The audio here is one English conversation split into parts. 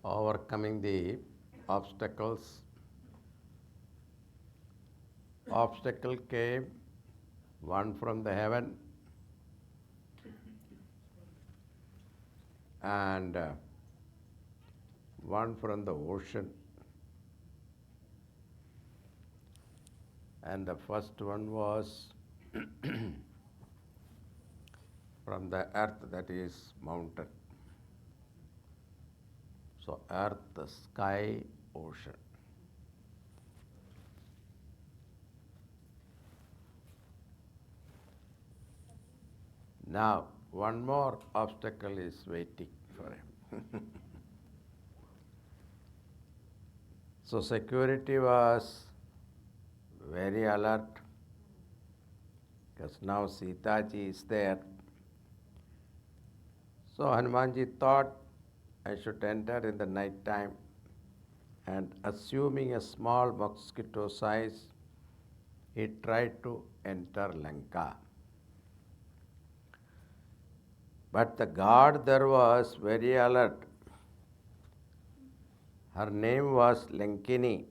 overcoming the obstacles. Obstacle came, one from the heaven and one from the ocean. And the first one was from the earth, that is mountain. So earth, sky, ocean. Now, one more obstacle is waiting for him. So security was very alert because now Sita ji is there. So Hanumanji thought I should enter in the night time, and assuming a small mosquito size, he tried to enter Lanka. But the guard there was very alert. Her name was Lankini.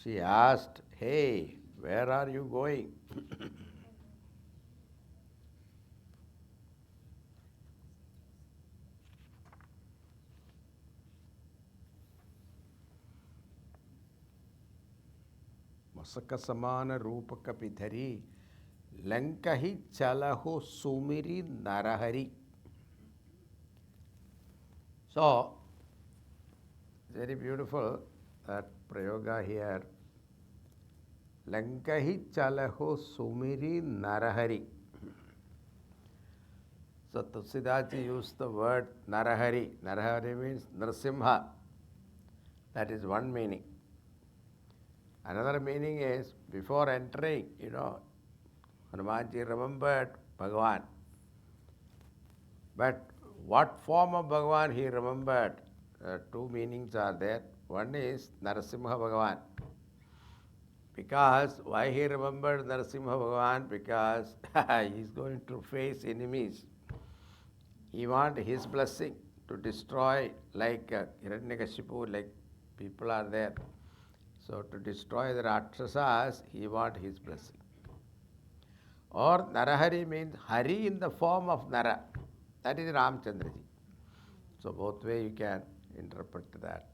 She asked, "Hey, where are you going?" मसक समान रूपक पिधरी लंकहि चलहु सुमिरी narahari. So, very beautiful that prayoga here. Lankahi chalaho sumiri narahari. So Tulsidaji used the word narahari. Narahari means Narasimha. That is one meaning. Another meaning is, before entering, Hanumanji remembered Bhagavan. But what form of Bhagavan he remembered? Two meanings are there. One is Narasimha Bhagavan. Because why he remembered Narasimha Bhagavan? Because he is going to face enemies. He wants his blessing to destroy, like Hiranyakashipu, like people are there. So to destroy the Rakshasas, he wants his blessing. Or Narahari means Hari in the form of Nara. That is Ramchandraji. So both way you can interpret that.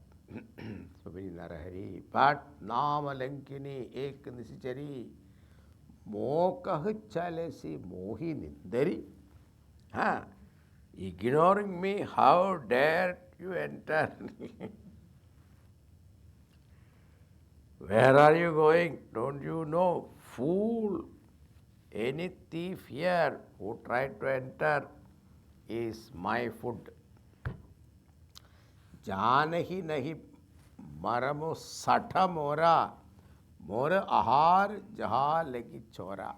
So be Narahari. But Nama Lankini Ek Nisichari Mokah Chalesi Mohi Nindari. Ignoring me, how dare you enter? Where are you going? Don't you know? Fool! Any thief here who tried to enter is my food. Janahi nahi maramu satha mora, mora ahar jaha legi chora.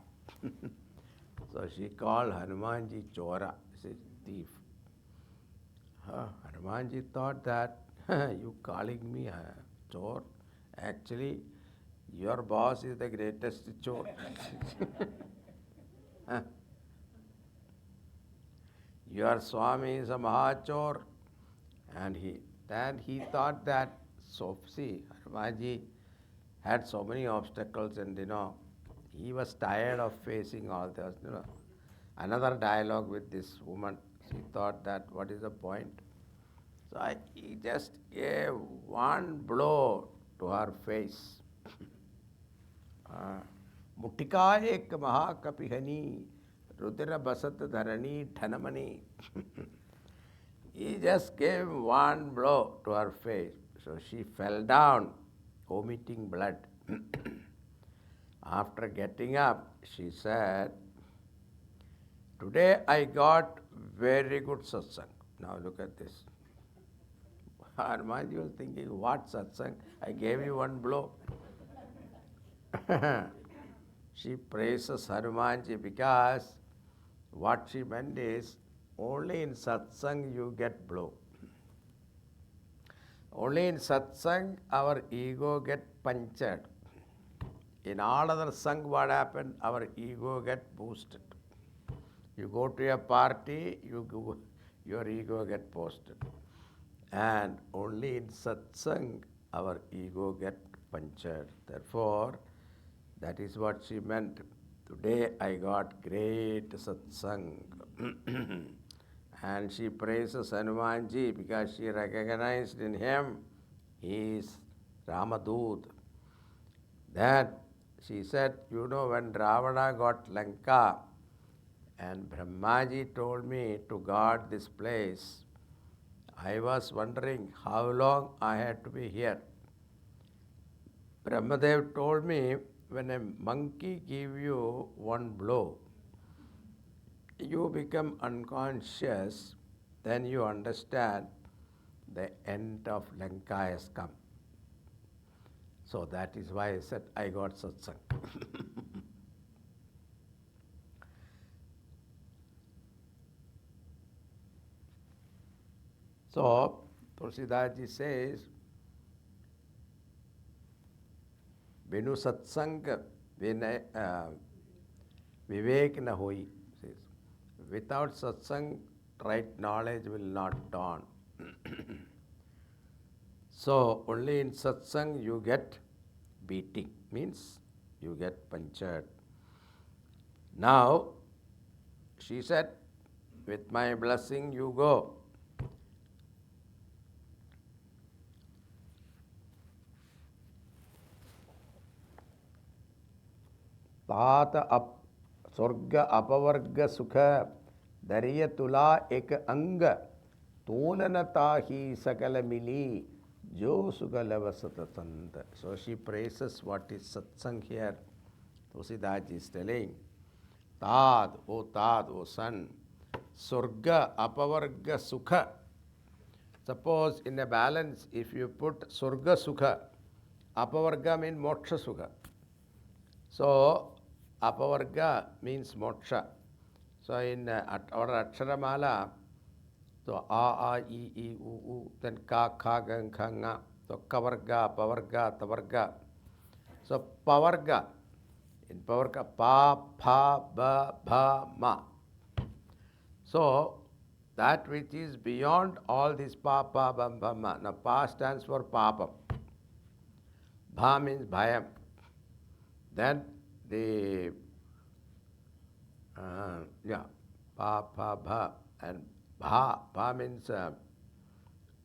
So she called Hanumanji Chora, she says thief. Hanumanji thought that you calling me chor. Actually, your boss is the greatest chor. Your Swami is a Mahachor. And he thought that, so see, Hanumanji had so many obstacles and he was tired of facing all those. Another dialogue with this woman. She thought that what is the point? So he just gave one blow to her face. Mutika ek mahakapihani, rudra basat dharani dhanamani. He just gave one blow to her face. So she fell down, vomiting blood. After getting up, she said, "Today I got very good satsang." Now look at this. Hanumanji was thinking, what satsang? I gave you one blow. She praises Hanumanji because what she meant is, only in satsang you get blow. Only in satsang our ego get punctured. In all other sang, what happened? Our ego get boosted. You go to a party, your ego get boosted. And only in satsang our ego get punctured. Therefore, that is what she meant. Today I got great satsang. And she praises Hanumanji because she recognized in him he is Ramadut. Then she said, you know, when Ravana got Lanka and Brahmaji told me to guard this place, I was wondering how long I had to be here. Brahmadev told me, when a monkey gives you one blow, you become unconscious, then you understand the end of Lanka has come. So that is why I said I got satsang. So Tulsidaji says, Vinu satsang vivek na hoi. Says, without satsang, right knowledge will not dawn. So only in satsang you get beating, means you get punctured. Now, she said, with my blessing you go. तात स्वर्ग अपवर्ग सुख दरिय तुला एक अंग तोलनता ही सकल मिली जो सुगल वसत संत. So she praises what is satsang here. Tulsidaji is telling, Tad, O son, Surga Apavarga Sukha. Suppose in a balance, if you put Surga Sukha, Apavarga means Moksha Sukha. So, Apavarga means moksha. So, in our Aksharamala, so A, I, U, then Ka, Gan, Nga. So, Kavarga, Pavarga, Tavarga. So, Pavarga. In Pavarga, Pa, Pa, Ba, Bha, Ma. So, that which is beyond all this Pa, Pa, Ba, Bha, Ma. Now, Pa stands for Papam. Bha means Bhayam. Then, the pa, bha, and bha means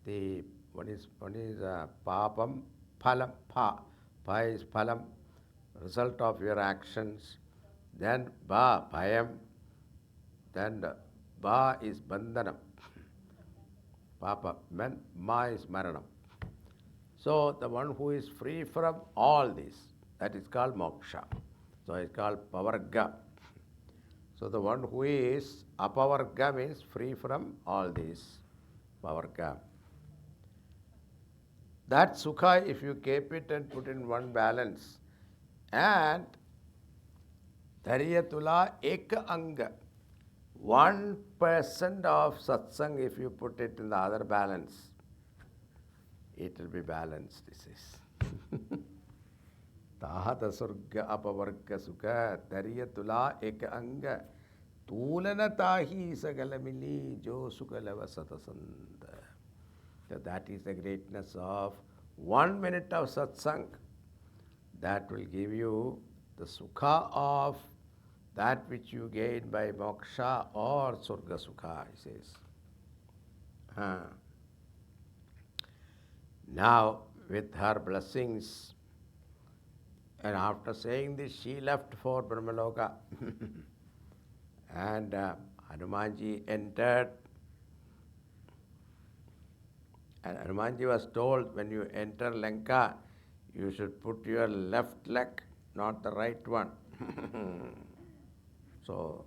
the one is papam, phalam, pa is phalam, result of your actions. Then bhayam, then ba is bandhanam, papa, ma is maranam. So the one who is free from all this, that is called moksha. So it's called pavarga. So the one who is apavarga means free from all these, pavarga. That sukha, if you keep it and put in one balance, and dhariyatula ek anga, 1% of satsang, if you put it in the other balance, it will be balanced, this is. Tahata surga apavarga sukha dhariyatula ek anga tulana tahi sagalamili jo sukalava satasanda. So that is the greatness of 1 minute of satsang. That will give you the sukha of that which you gain by moksha or surga sukha, he says. Now, with her blessings, and after saying this, she left for Brahmaloka. And Hanumanji entered. And Hanumanji was told, when you enter Lanka, you should put your left leg, not the right one. So,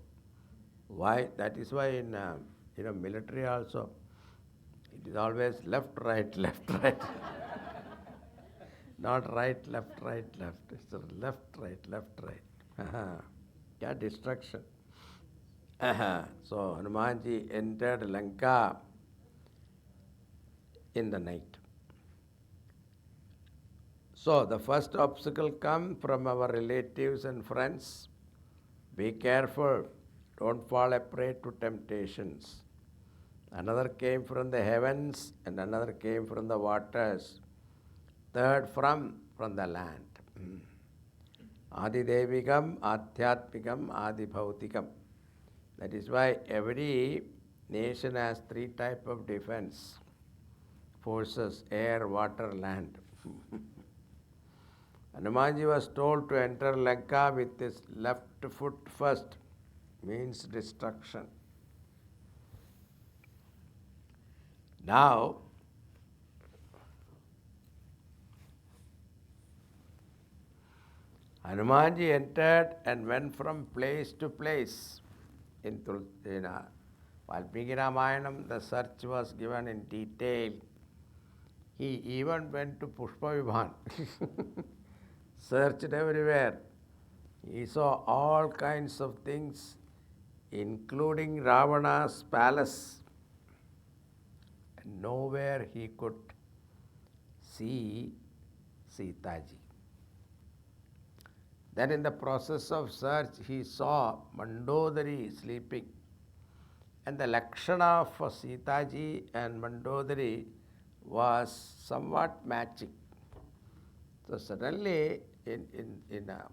why? That is why in military also, it is always left, right, left, right. Not right, left. It's left, right. Yeah, destruction. So Hanumanji entered Lanka in the night. So the first obstacle comes from our relatives and friends. Be careful. Don't fall a prey to temptations. Another came from the heavens, and another came from the waters. Third from the land. Adi Devigam, Adhyatmikam, Adi Bhautikam. That is why every nation has three types of defense forces: air, water, land. Hanumanji was told to enter Lanka with his left foot first, means destruction. Now, Hanumanji entered and went from place to place. In Valmiki Ramayanam, the search was given in detail. He even went to Pushpa searched everywhere. He saw all kinds of things, including Ravana's palace. And nowhere he could see Sitaji. Then in the process of search, he saw Mandodari sleeping. And the Lakshana for Sitaji and Mandodari was somewhat matching. So suddenly, in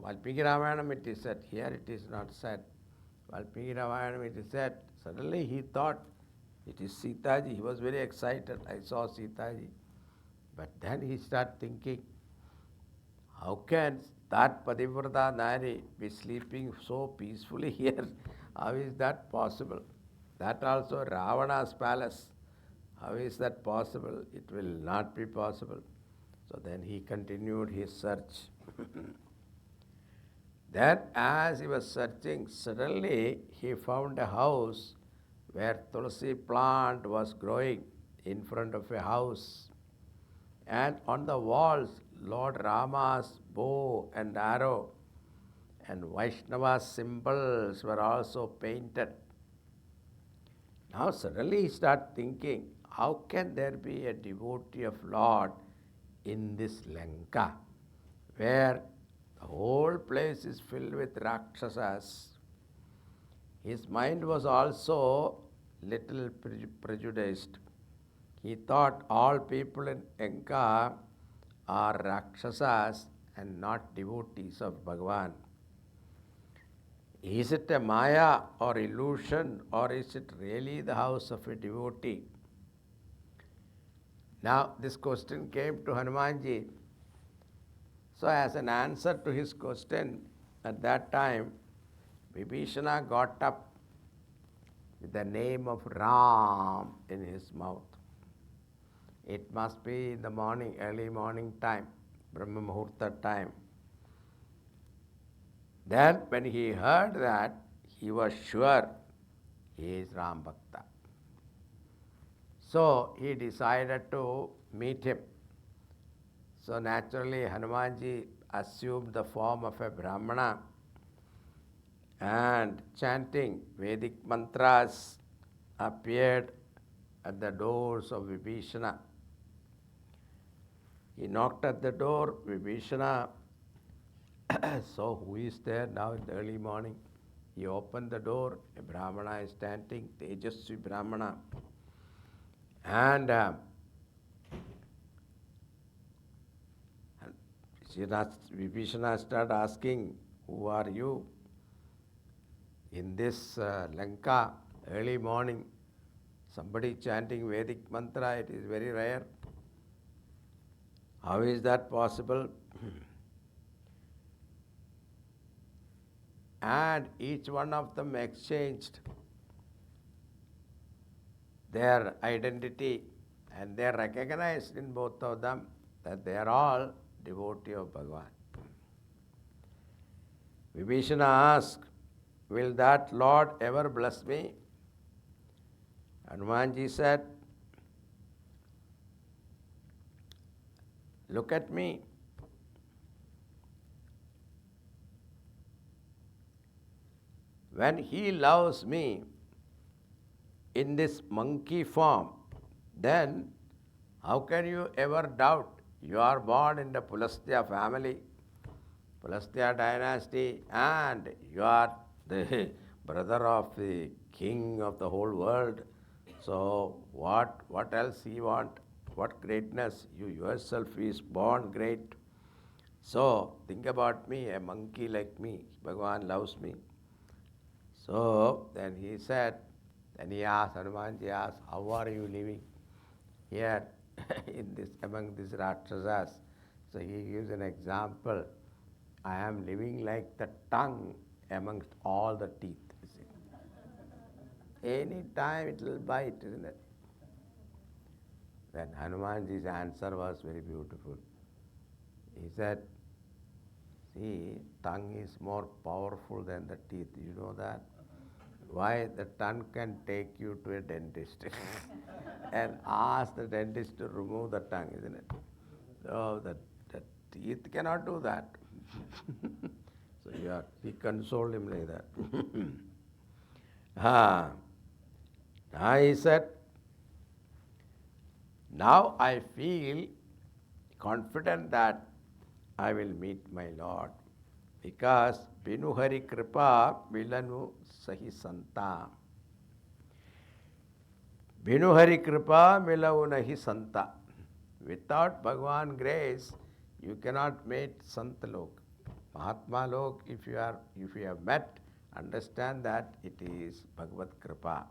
Valmiki Ramayanam it is said, here it is not said. Valmiki Ramayanam it is said, suddenly he thought, it is Sitaji. He was very excited. I saw Sitaji. But then he started thinking, how can that Pativrata Nari be sleeping so peacefully here? How is that possible? That also Ravana's palace. How is that possible? It will not be possible. So then he continued his search. Then as he was searching, suddenly he found a house where tulsi plant was growing in front of a house. And on the walls, Lord Rama's bow and arrow and Vaishnava's symbols were also painted. Now suddenly he started thinking, how can there be a devotee of Lord in this Lanka, where the whole place is filled with Rakshasas? His mind was also little prejudiced. He thought all people in Lanka are Rakshasas and not devotees of Bhagavan. Is it a Maya or illusion, or is it really the house of a devotee? Now this question came to Hanumanji. So as an answer to his question, at that time, Vibhishana got up with the name of Ram in his mouth. It must be in the morning, early morning time, Brahma Muhurta time. Then when he heard that, he was sure he is Ram Bhakta. So he decided to meet him. So naturally Hanumanji assumed the form of a Brahmana and chanting Vedic mantras appeared at the doors of Vibhishana. He knocked at the door. Vibhishana saw who is there now in the early morning. He opened the door. A Brahmana is chanting, Tejasvi Brahmana. And Vibhishana started asking, who are you? In this Lanka, early morning, somebody chanting Vedic mantra, it is very rare. How is that possible? And each one of them exchanged their identity, and they recognized in both of them that they are all devotees of Bhagavan. Vibhishana asked, will that Lord ever bless me? Hanumanji said, look at me. When he loves me in this monkey form, then how can you ever doubt? You are born in the Pulastya family, Pulastya dynasty, and you are the brother of the king of the whole world. So what else he want? What greatness? You yourself is born great. So think about me, a monkey like me. Bhagavan loves me. So then he said, then he asked, Hanumanji asked, how are you living here in this among these Rakshasas? So he gives an example. I am living like the tongue amongst all the teeth. You see. Any time it will bite, isn't it? Then Hanumanji's answer was very beautiful. He said, see, tongue is more powerful than the teeth. You know that? Why? The tongue can take you to a dentist and ask the dentist to remove the tongue, isn't it? So the teeth cannot do that. So he consoled him like that. Now he said, now I feel confident that I will meet my Lord because Binu Hari Kripa Vilanu Sahi Santa. Binu Hari Kripa Milau Nahi Santa. Without Bhagavan grace, you cannot meet Sant Lok. Mahatma Lok, if you have met, understand that it is Bhagavad Kripa.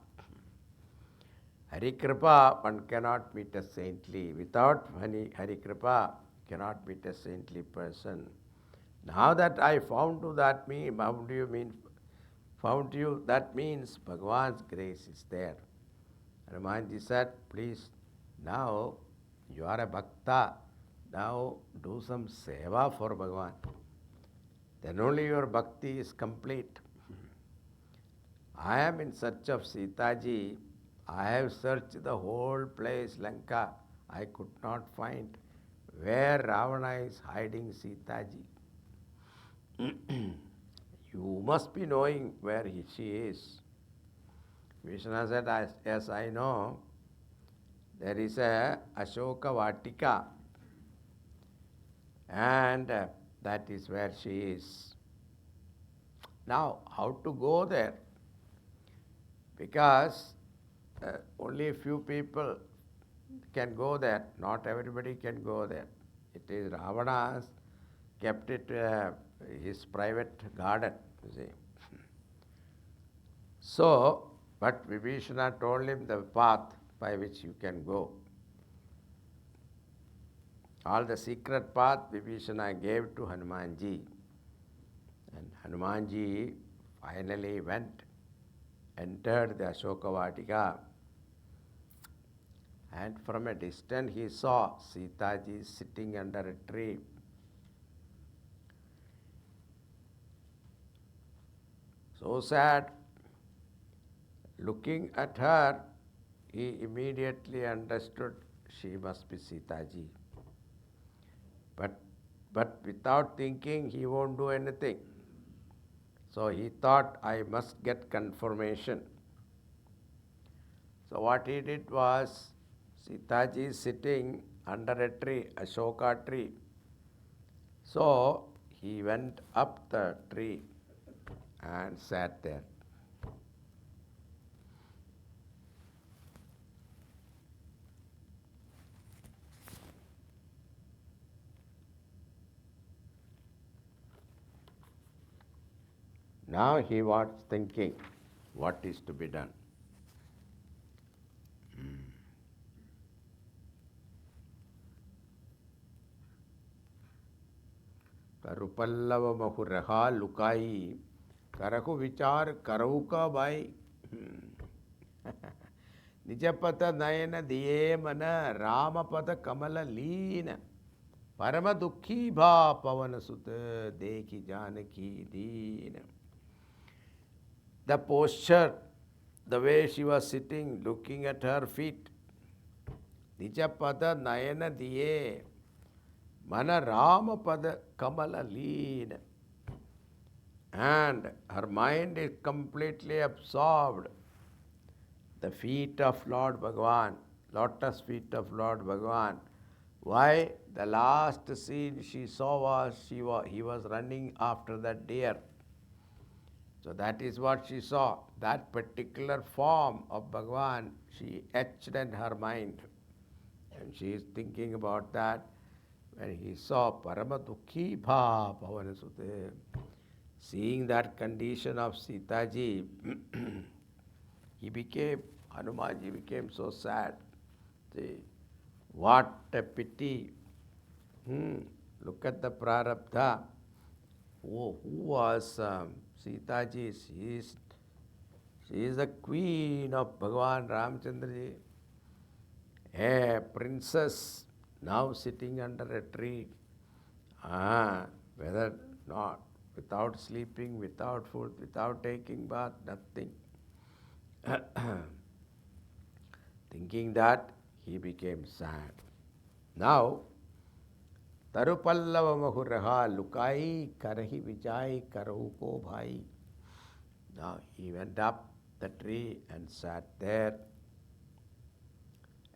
Hari Kripa, one cannot meet a saintly. Without Hari Kripa, cannot meet a saintly person. Now that I found you, that means, found you, that means Bhagavan's grace is there. Hanumanji said, please, now you are a bhakta, now do some seva for Bhagavan. Then only your bhakti is complete. I am in search of Sitaji. I have searched the whole place, Lanka. I could not find where Ravana is hiding Sitaji. You must be knowing where she is. Vishnu said, yes, I know. There is a Ashoka Vatika, and that is where she is. Now, how to go there? Because only a few people can go there. Not everybody can go there. It is Ravana's kept it his private garden, you see. So, but Vibhishana told him the path by which you can go. All the secret path Vibhishana gave to Hanumanji. And Hanumanji finally went, entered the Ashoka Vatika, and from a distance he saw Sitaji sitting under a tree. So sad. Looking at her, he immediately understood she must be Sitaji. But without thinking, he won't do anything. So he thought, I must get confirmation. So what he did was, Sitaji is sitting under a tree, Ashoka tree. So he went up the tree and sat there. Now he was thinking, what is to be done? Karupallava mahuraha lukai, karahu vichar karauka bai. Nijapata nayana diye mana Ramapada kamala leena. Parama dukhi bha pavana sutta dekhi janaki deena. The posture, the way she was sitting, looking at her feet. Nijapada nayana diye mana Ramapada kamala leena. And her mind is completely absorbed. The feet of Lord Bhagavan, lotus feet of Lord Bhagavan. Why? The last scene she saw was he was running after that deer. So that is what she saw. That particular form of Bhagavan, she etched in her mind. And she is thinking about that when he saw Paramadukhi Bha Bhavanasute. Seeing that condition of Sitaji, Hanumanji became so sad. See, what a pity. Look at the prarabdha. Who was Sitaji? She is the queen of Bhagavan Ramchandraji, a princess now sitting under a tree. Whether not, without sleeping, without food, without taking bath, nothing. Thinking that, he became sad. Now, Tarupallava Mahuraha Lukai Karahi Vijay Karahu Ko Bhai. Now he went up the tree and sat there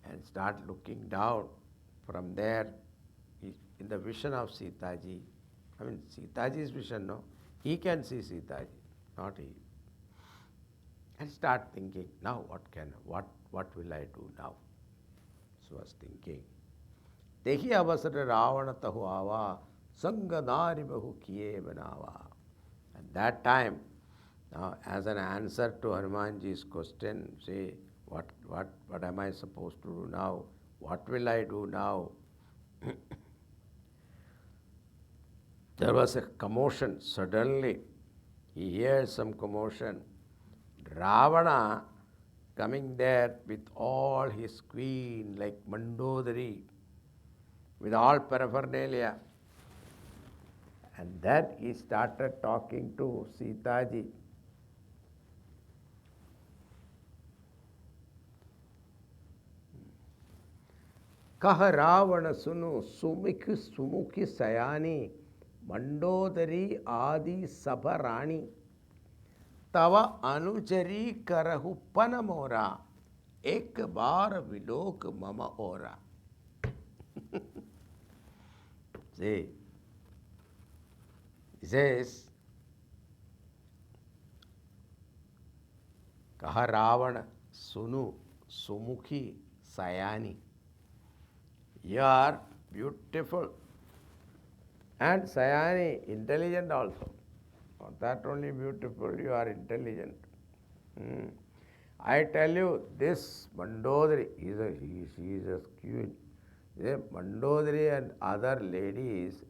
and start looking down. From there, in the vision of Sitaji, Sitaji's vision, no? He can see Sitaji, not he. And start thinking, now what will I do now? So I was thinking. Tehi avasara Ravana tahu ava, sangadari bahu kiye banava. At that time, now as an answer to Hanumanji's question, say, what am I supposed to do now? What will I do now? There was a commotion. Suddenly, he hears some commotion. Ravana coming there with all his queen like Mandodari, with all paraphernalia. And then he started talking to Sitaji. Kah Ravana sunu sumikhi sumukhi sayani Mandodari adi sabharani Tava anuchari karahu panamora ek bar vilok mama ora. See, he says, Kaha Ravana sunu sumukhi sayani. You are beautiful and sayani, intelligent also. Not that only beautiful, you are intelligent. I tell you, this Mandodari, she is a queen. Mandodari and other ladies,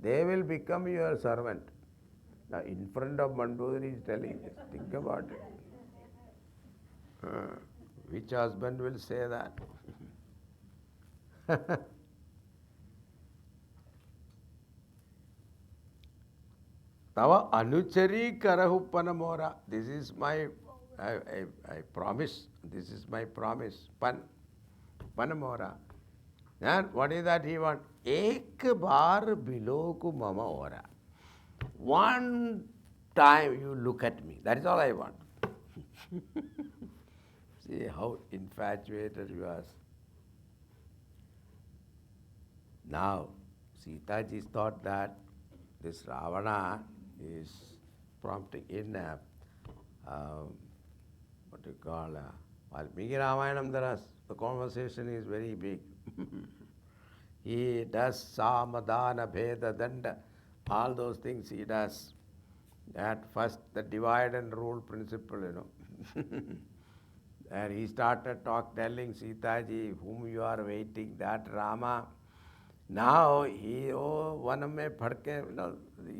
they will become your servant. Now, in front of Mandodari is telling this. Think about it. Which husband will say that? Tava anuchari karahu panamora. This is my, I promise. This is my promise. Panamora. And what is that he wants? Ek bar biloku mama ora. One time you look at me. That is all I want. See how infatuated you are. Now, Sitaji thought that this Ravana is prompting in what you call Valmiki Ramayanam. The conversation is very big. He does samadana, bheda, danda, all those things he does. At first, the divide and rule principle, And he started telling Sitaji, whom you are waiting, that Rama. Now he, vaname phadke,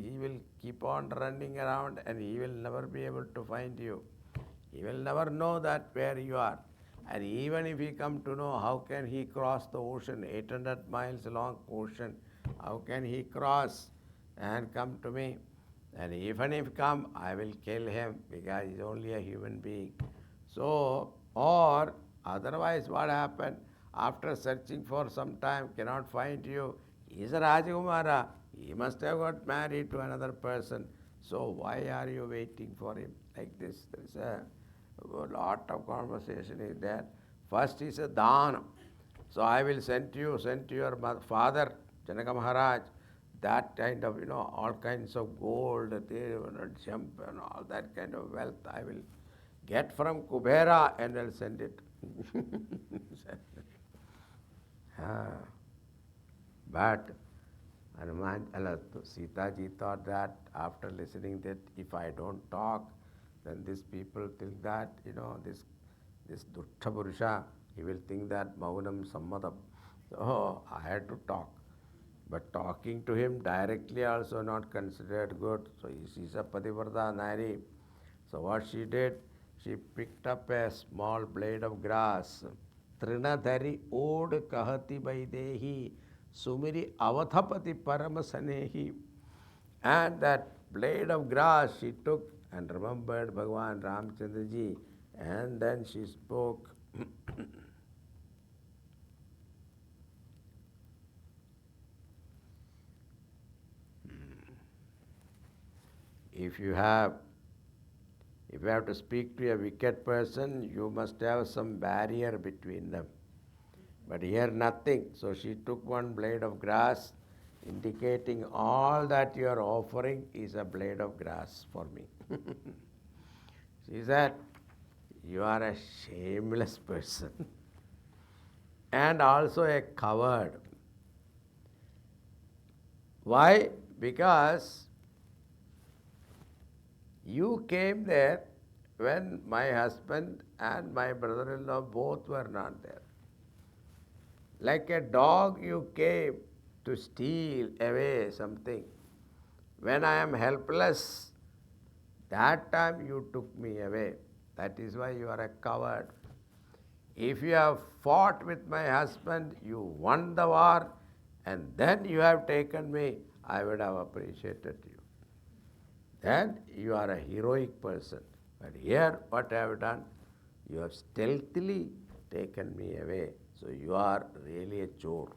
he will keep on running around and he will never be able to find you. He will never know that where you are. And even if he come to know, how can he cross the ocean, 800 miles long ocean? How can he cross and come to me? And even if come, I will kill him because he is only a human being. So, or otherwise what happened? After searching for some time, cannot find you. He is a Rajakumara. He must have got married to another person. So why are you waiting for him like this? There is a lot of conversation is there. First is a dana. So I will send to your father, Janaka Maharaj. that kind of, all kinds of gold, they will jump and all that kind of wealth I will get from Kubera and I'll send it. But Sita ji thought that after listening that if I don't talk, then these people think that, this Duttha Purusha, he will think that Maunam Sammadam. So I had to talk. But talking to him directly also not considered good. So she's a Pativrata Nari. So what she did, she picked up a small blade of grass. Trinadhari od kahati baidehi sumiri avathapati paramasanehi. And that blade of grass she took and remembered Bhagavan Ramchandra ji. And then she spoke. If you have to speak to a wicked person, you must have some barrier between them. But here nothing. So she took one blade of grass, indicating all that you are offering is a blade of grass for me. She said, you are a shameless person and also a coward. Why? Because you came there when my husband and my brother-in-law both were not there. Like a dog you came to steal away something. When I am helpless, that time you took me away. That is why you are a coward. If you have fought with my husband, you won the war, and then you have taken me, I would have appreciated you. Then you are a heroic person. But here, what I have done, you have stealthily taken me away. So you are really a chore.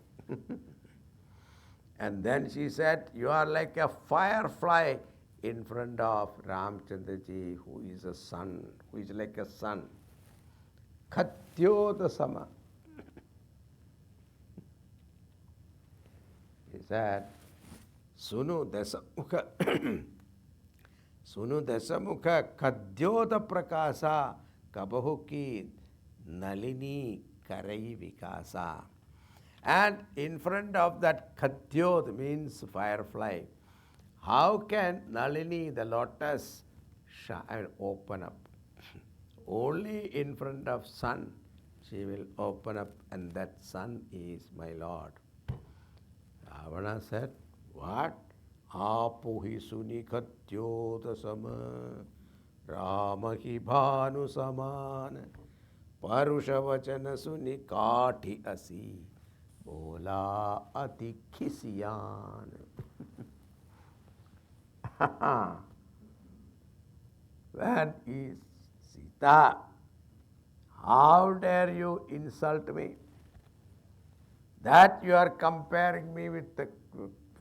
And then she said, you are like a firefly in front of Ramchandra ji, who is a sun, who is like a sun. Khatyota sama. He said, Sunu dasamukha Sunu dasamukha khadyota prakasa kabahuki nalini karai vikasa. And in front of that khadyot means firefly, how can Nalini, the lotus, open up? Only in front of sun she will open up, and that sun is my Lord. Ravana said, what? Apuhi suni khatyota sama Ramahi bhanu saman Parusha vachana suni kathi asi Bola ati khisiyan. When is Sita? How dare you insult me? That you are comparing me with the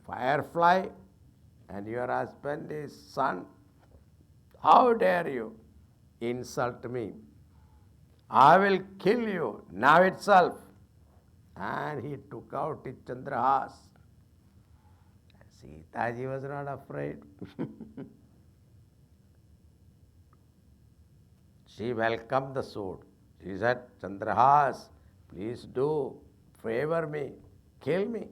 firefly and your husband is sun. How dare you insult me? I will kill you now itself. And he took out his Chandrahas. Sita ji was not afraid. She welcomed the sword. She said, Chandrahas, please do favor me, kill me,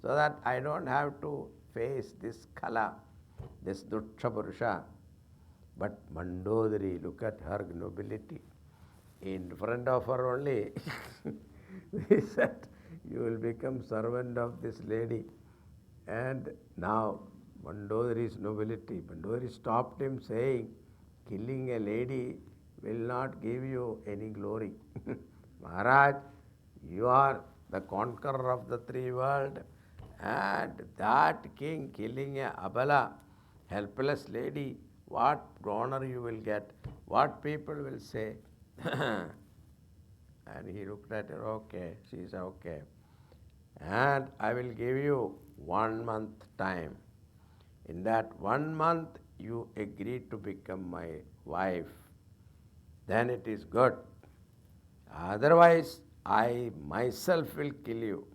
so that I don't have to face this Kala, this Duttha Purusha. But Mandodari, look at her nobility. In front of her only, he said, you will become servant of this lady. And now, Mandodari's nobility. Mandodari stopped him saying, killing a lady will not give you any glory. Maharaj, you are the conqueror of the three worlds. And that king killing a abala, helpless lady, what honor you will get, what people will say. And he looked at her, okay, she said, okay. And I will give you 1 month time. In that 1 month, you agree to become my wife. Then it is good. Otherwise, I myself will kill you.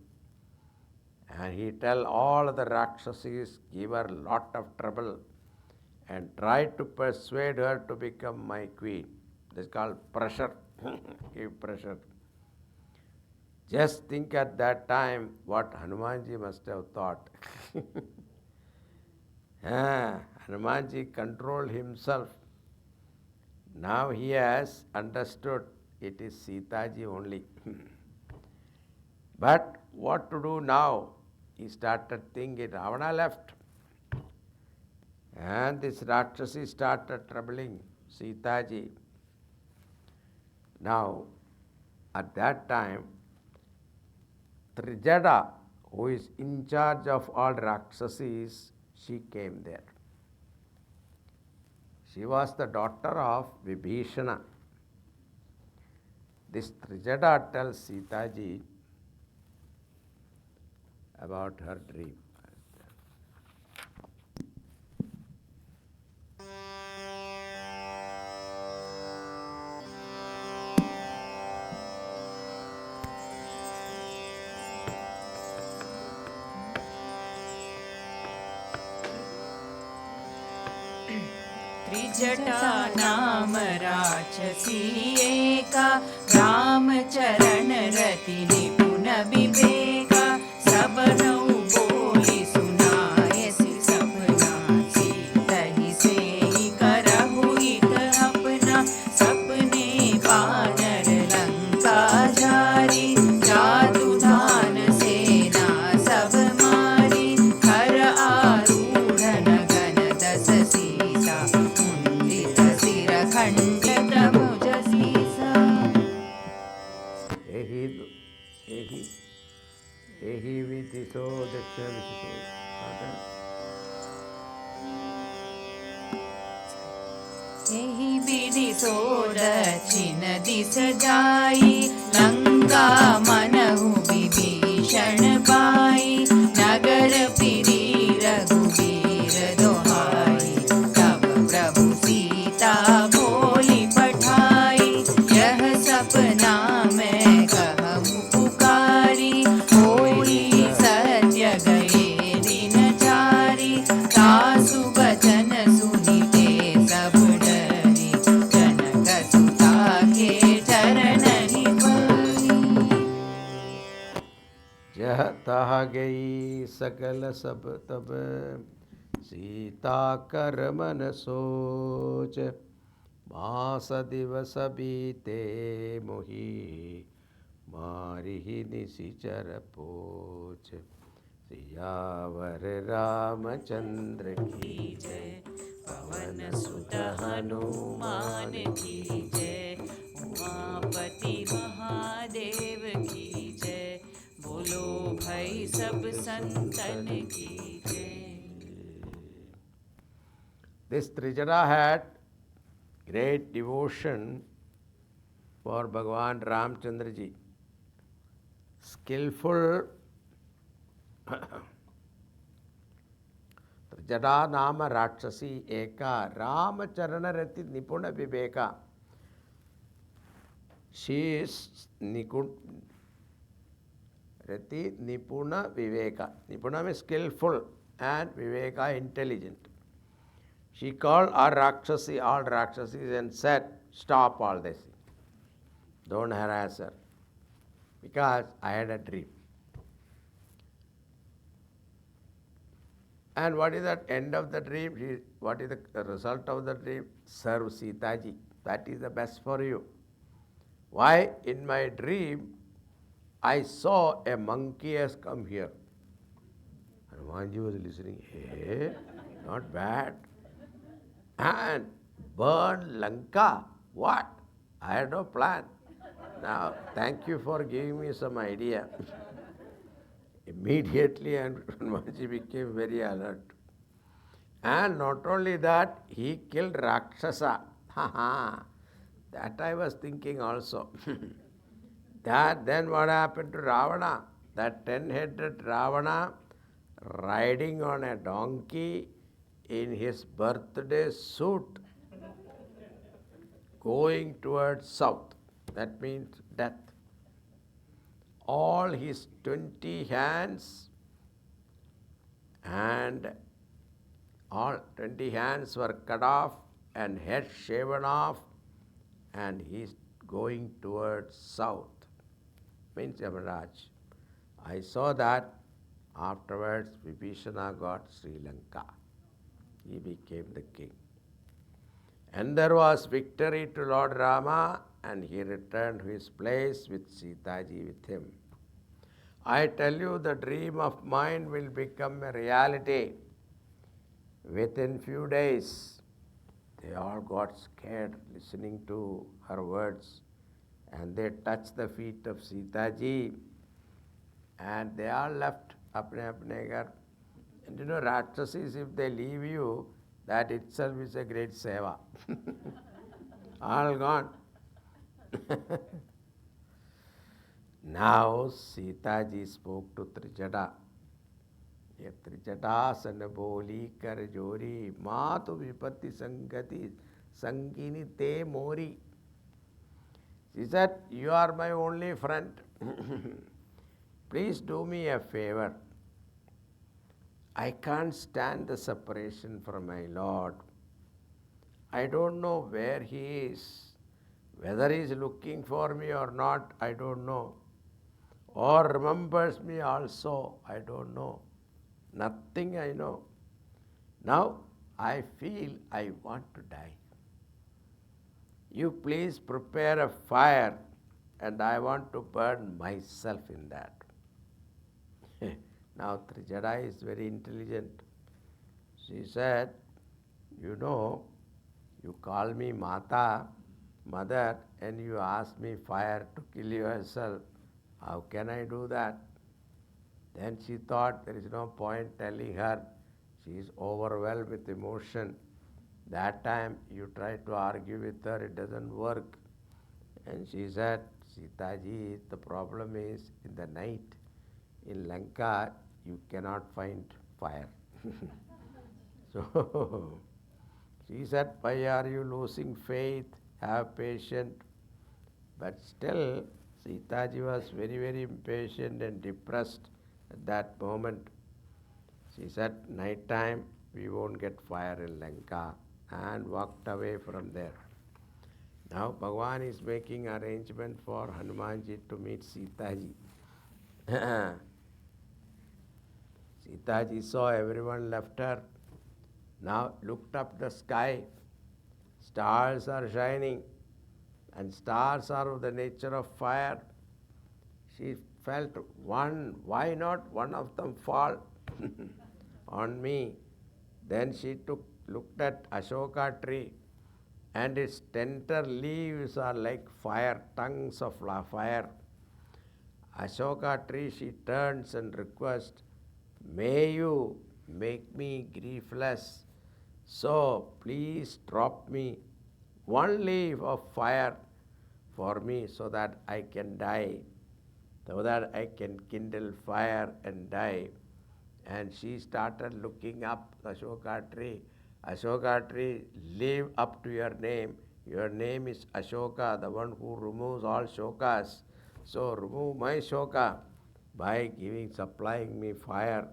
And he tell all the Rakshasis, give her lot of trouble and try to persuade her to become my queen. This is called pressure. Give pressure. Just think at that time what Hanumanji must have thought. Hanumanji controlled himself. Now he has understood it is Sitaji only. But what to do now? He started thinking, Ravana left. And this Rakshasi started troubling Sitaji. Now, at that time, Trijada, who is in charge of all Rakshasis, she came there. She was the daughter of Vibhishana. This Trijada tells Sitaji about her dream. Trijata नाम राक्षसी एका रामचरण रति निपुण विवेका सबनौ बोली सुनायसि सपना सीतहि सेहि करहु हित अपना सपने वानर लंका जारी जादू धान सेना सब मारी हर आरूढ़ गण दस सीता मुंदित सिर खंडित भुज सीसा एहि विदिशो दक्षिण विशिषो एहि विधि सो दक्षिण दिस जाई लंका मनहु विभीषण पाई नगर फिरी रघुवीर दोहाई तब प्रभु सीता बोली पठाई यह सपना मैं कहूँ पुकारी होई सत्य गए दिन चारी सासु बचन सुनिते सब डरी जनक सुता के चरण परी जह तह गई सकल सब तब सीता कर मन सोच मास दिवस बीते मोहि मारिहि निशिचर पोच सियावर रामचंद्र की जय पवन सुत हनुमान की जय उमापति महादेव की जय बोलो भाई सब संतन की जय. This Trijada had great devotion for Bhagavan Ramchandra ji. Skillful Trijada Nama Rakshasi Eka Ramacharana Rati Nipuna Viveka. She is Rati Nipuna Viveka. Nipuna means skillful and Viveka intelligent. She called all Rakshasi and said, stop all this. Don't harass her. Because I had a dream. And what is the end of the dream? What is the result of the dream? Serve Sitaji. That is the best for you. Why? In my dream, I saw a monkey has come here. Hanumanji was listening. Hey, not bad. And burn Lanka. What? I had no plan. Now, thank you for giving me some idea. Immediately, and Hanumanji became very alert. And not only that, he killed Rakshasa. That I was thinking also. That then what happened to Ravana? That 10-headed Ravana riding on a donkey in his birthday suit going towards south. That means death. All his 20 hands and all 20 hands were cut off and head shaven off, and he's going towards south, means Yamaraj. I saw that. Afterwards, Vibhishana got Sri Lanka. He became the king. And there was victory to Lord Rama, and he returned to his place with Sitaji with him. I tell you, the dream of mine will become a reality within few days. They all got scared listening to her words, and they touched the feet of Sitaji, and they all left apne apne ghar. And you know, Rakshasas, if they leave you, that itself is a great seva. All gone. Now Sitaji spoke to Trijata. ये त्रिजटासन बोली कर जोरी मातु विपत्ति संगति संगिनी te mori. She said, you are my only friend. Please do me a favor. I can't stand the separation from my Lord. I don't know where he is. Whether he is looking for me or not, I don't know. Or remembers me also, I don't know. Nothing I know. Now I feel I want to die. You please prepare a fire, and I want to burn myself in that. Now Trijada is very intelligent. She said, you know, you call me Mata, mother, and you ask me fire to kill yourself. How can I do that? Then she thought there is no point telling her. She is overwhelmed with emotion. That time you try to argue with her, it doesn't work. And she said, Sitaji, the problem is in the night, in Lanka, you cannot find fire. So she said, why are you losing faith? Have patience. But still, Sitaji was very, very impatient and depressed at that moment. She said, night time, we won't get fire in Lanka, and walked away from there. Now Bhagavan is making arrangement for Hanumanji to meet Sitaji. Sitaji saw everyone left her. Now looked up the sky. Stars are shining, and stars are of the nature of fire. She felt why not one of them fall on me? Then she looked at Ashoka tree, and its tender leaves are like fire, tongues of fire. Ashoka tree, she turns and requests, may you make me griefless, so please drop me one leaf of fire for me so that I can die, so that I can kindle fire and die. And she started looking up the Ashoka tree. Ashoka tree, live up to your name. Your name is Ashoka, the one who removes all shokas. So remove my shoka by supplying me fire,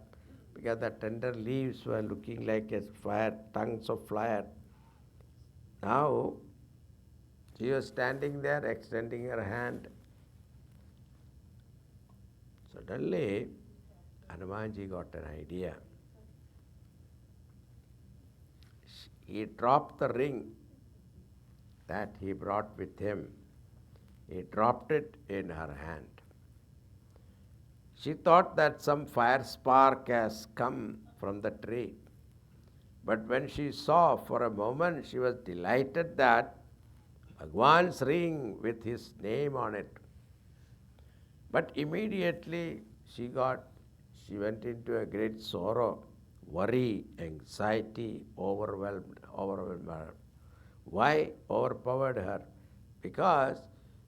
because the tender leaves were looking like as fire, tongues of fire. Now she was standing there, extending her hand. Suddenly, Hanumanji got an idea. He dropped the ring that he brought with him. He dropped it in her hand. She thought that some fire spark has come from the tree. But when she saw, for a moment, she was delighted that Bhagwan's ring with his name on it. But immediately she went into a great sorrow, worry, anxiety, overwhelmed her. Why overpowered her? Because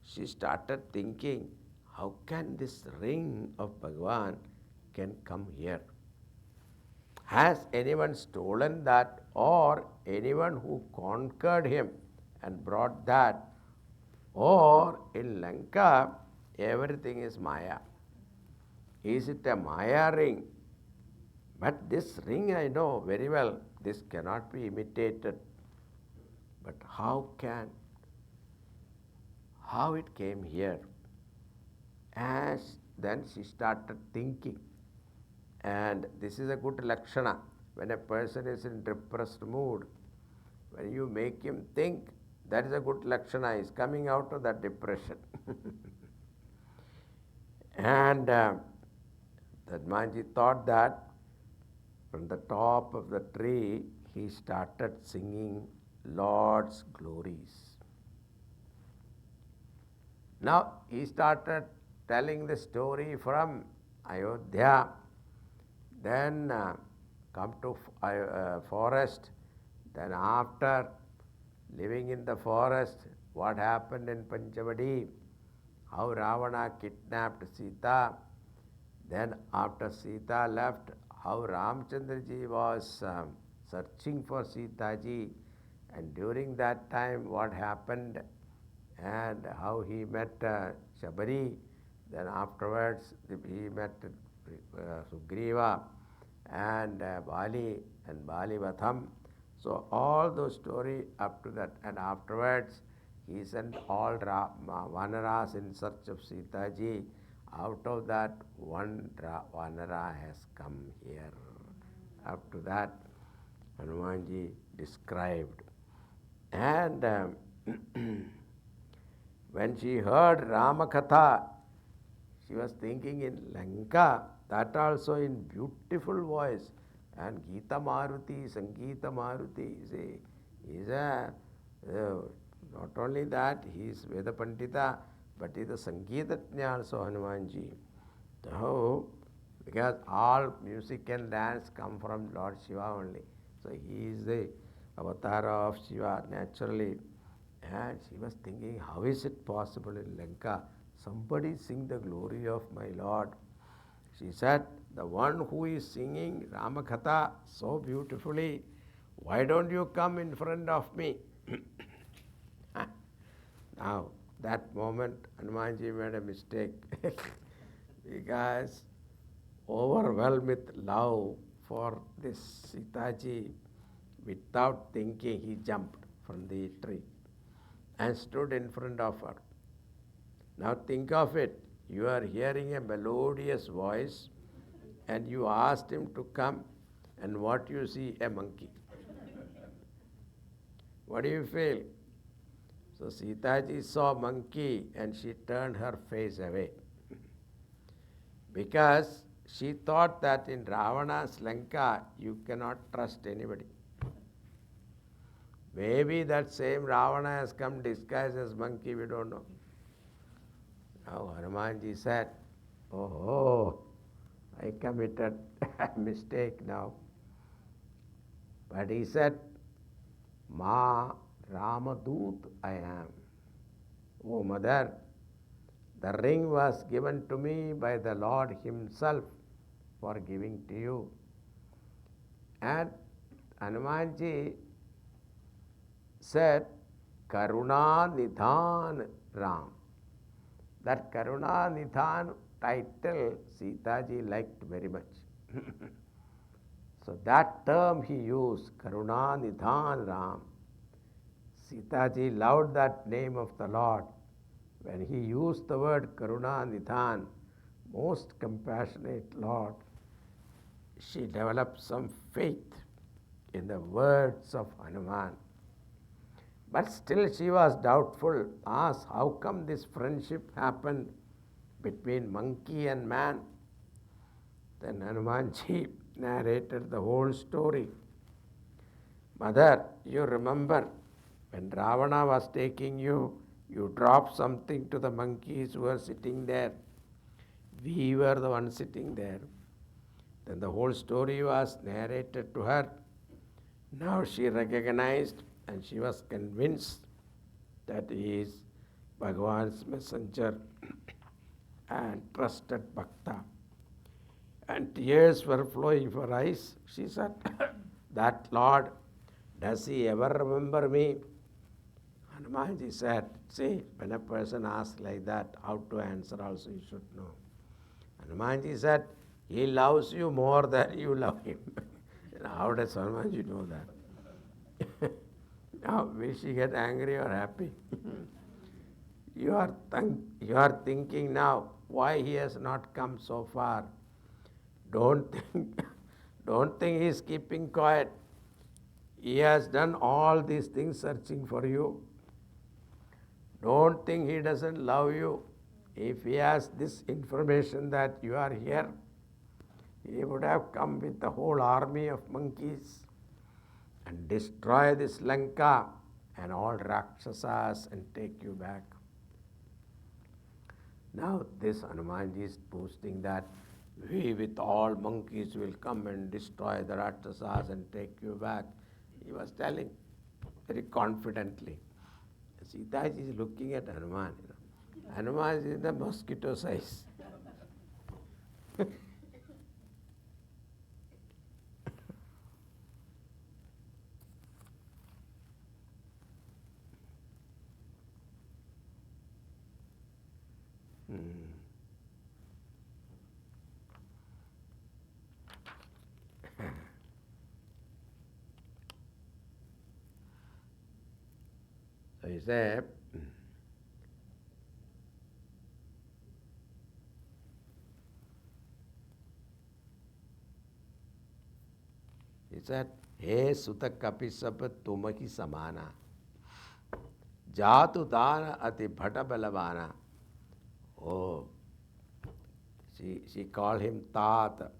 she started thinking, how can this ring of Bhagwan can come here? Has anyone stolen that, or anyone who conquered him and brought that? Or in Lanka, everything is Maya. Is it a Maya ring? But this ring I know very well, this cannot be imitated. But how it came here? As then she started thinking. And this is a good lakshana. When a person is in depressed mood, when you make him think, that is a good lakshana. He is coming out of that depression. And Hanumanji thought that from the top of the tree, he started singing Lord's glories. Now he started telling the story from Ayodhya, then come to forest, then after living in the forest, what happened in Panchavadi, how Ravana kidnapped Sita, then after Sita left, how Ramchandraji was searching for Sita ji, and during that time what happened, and how he met Shabari, then afterwards he met Sugriva and Bali and Bali Vatham. So all those stories up to that, and afterwards he sent all Vanaras in search of Sita ji. Out of that, one Vanara has come here. Up to that, Hanumanji described. And when she heard Ramakatha, she was thinking in Lanka, that also in beautiful voice. And Gita Maruti, Sangeeta Maruti, see, is not only that, he is Veda Pandita, but he is a Sangeetajna also, Hanumanji. So, because all music and dance come from Lord Shiva only. So he is the avatar of Shiva naturally. And she was thinking, how is it possible in Lanka? Somebody sing the glory of my Lord. She said, the one who is singing Ramakatha so beautifully, why don't you come in front of me? Now, that moment, Hanumanji made a mistake because overwhelmed with love for this Sitaji, without thinking, he jumped from the tree and stood in front of her. Now think of it, you are hearing a melodious voice and you asked him to come, and what you see, a monkey. What do you feel? So Sitaji saw monkey and she turned her face away because she thought that in Ravana's Lanka you cannot trust anybody. Maybe that same Ravana has come disguised as monkey, we don't know. Now Hanumanji said, oh, I committed a mistake now. But he said, Ma Ramadut I am. Oh mother, the ring was given to me by the Lord himself for giving to you. And Hanumanji said, Karuna Nidhan Ram. That Karuna Nidhan title Sitaji liked very much. So that term he used, Karuna Nidhan Ram. Sitaji loved that name of the Lord. When he used the word Karuna Nidhan, most compassionate Lord, she developed some faith in the words of Hanuman. But still she was doubtful, asked how come this friendship happened between monkey and man. Then Hanumanji narrated the whole story. Mother, you remember when Ravana was taking you, you dropped something to the monkeys who were sitting there. We were the ones sitting there. Then the whole story was narrated to her. Now she recognized and she was convinced that he is Bhagavan's messenger and trusted Bhakta. And tears were flowing from her eyes. She said, that Lord, does he ever remember me? Hanumanji said, see, when a person asks like that, how to answer also you should know. Hanumanji said, He loves you more than you love him. How does Hanumanji know that? Now, will she get angry or happy? You are thinking now why he has not come so far. Don't think, don't think he is keeping quiet. He has done all these things searching for you. Don't think he doesn't love you. If he has this information that you are here, he would have come with the whole army of monkeys and destroy this Lanka and all Rakshasas and take you back. Now this Hanumanji is boasting that we with all monkeys will come and destroy the Rakshasas and take you back. He was telling very confidently. Sitaji is looking at Hanuman. Hanuman is in the mosquito size. So he said, He Sutta Kapisapa Tumahi Samana Jatu Dana Ati Bhata Balavana. Oh, she called him Tat.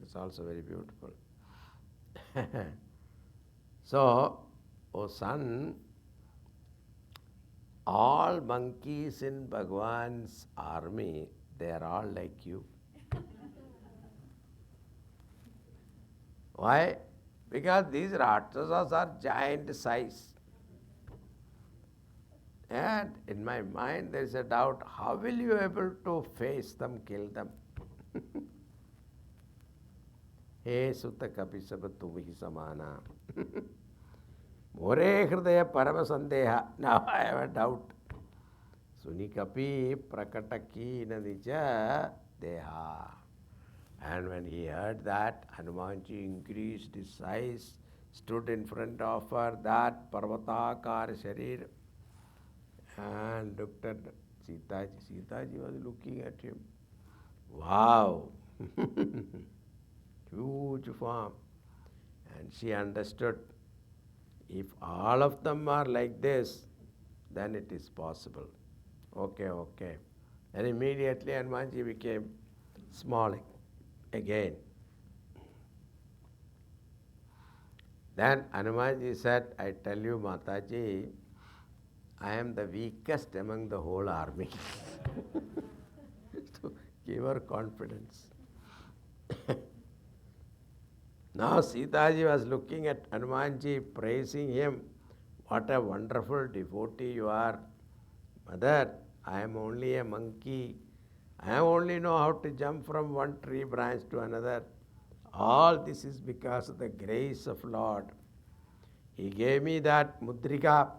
It's also very beautiful. So, oh son, all monkeys in Bhagwan's army, they are all like you. Why? Because these Rakshasas are giant size. And in my mind there is a doubt, how will you able to face them, kill them? He Sutta Kapisapa Tumihi Samana. More Hridaya Parama Sandeha. Now I have a doubt. Sunikapi Prakataki Nadija Deha. And when he heard that, Hanumanji increased his size, stood in front of her, that Parvatakar Sharir, and looked at Sitaji. Sitaji was looking at him. Wow! Huge form. And she understood, if all of them are like this, then it is possible. Okay. And immediately Hanumanji became smalling again. Then Hanumanji said, I tell you, Mataji, I am the weakest among the whole army. To give her confidence. Now Sitaji was looking at Hanumanji, praising him. What a wonderful devotee you are. Mother, I am only a monkey. I only know how to jump from one tree branch to another. All this is because of the grace of Lord. He gave me that mudrika,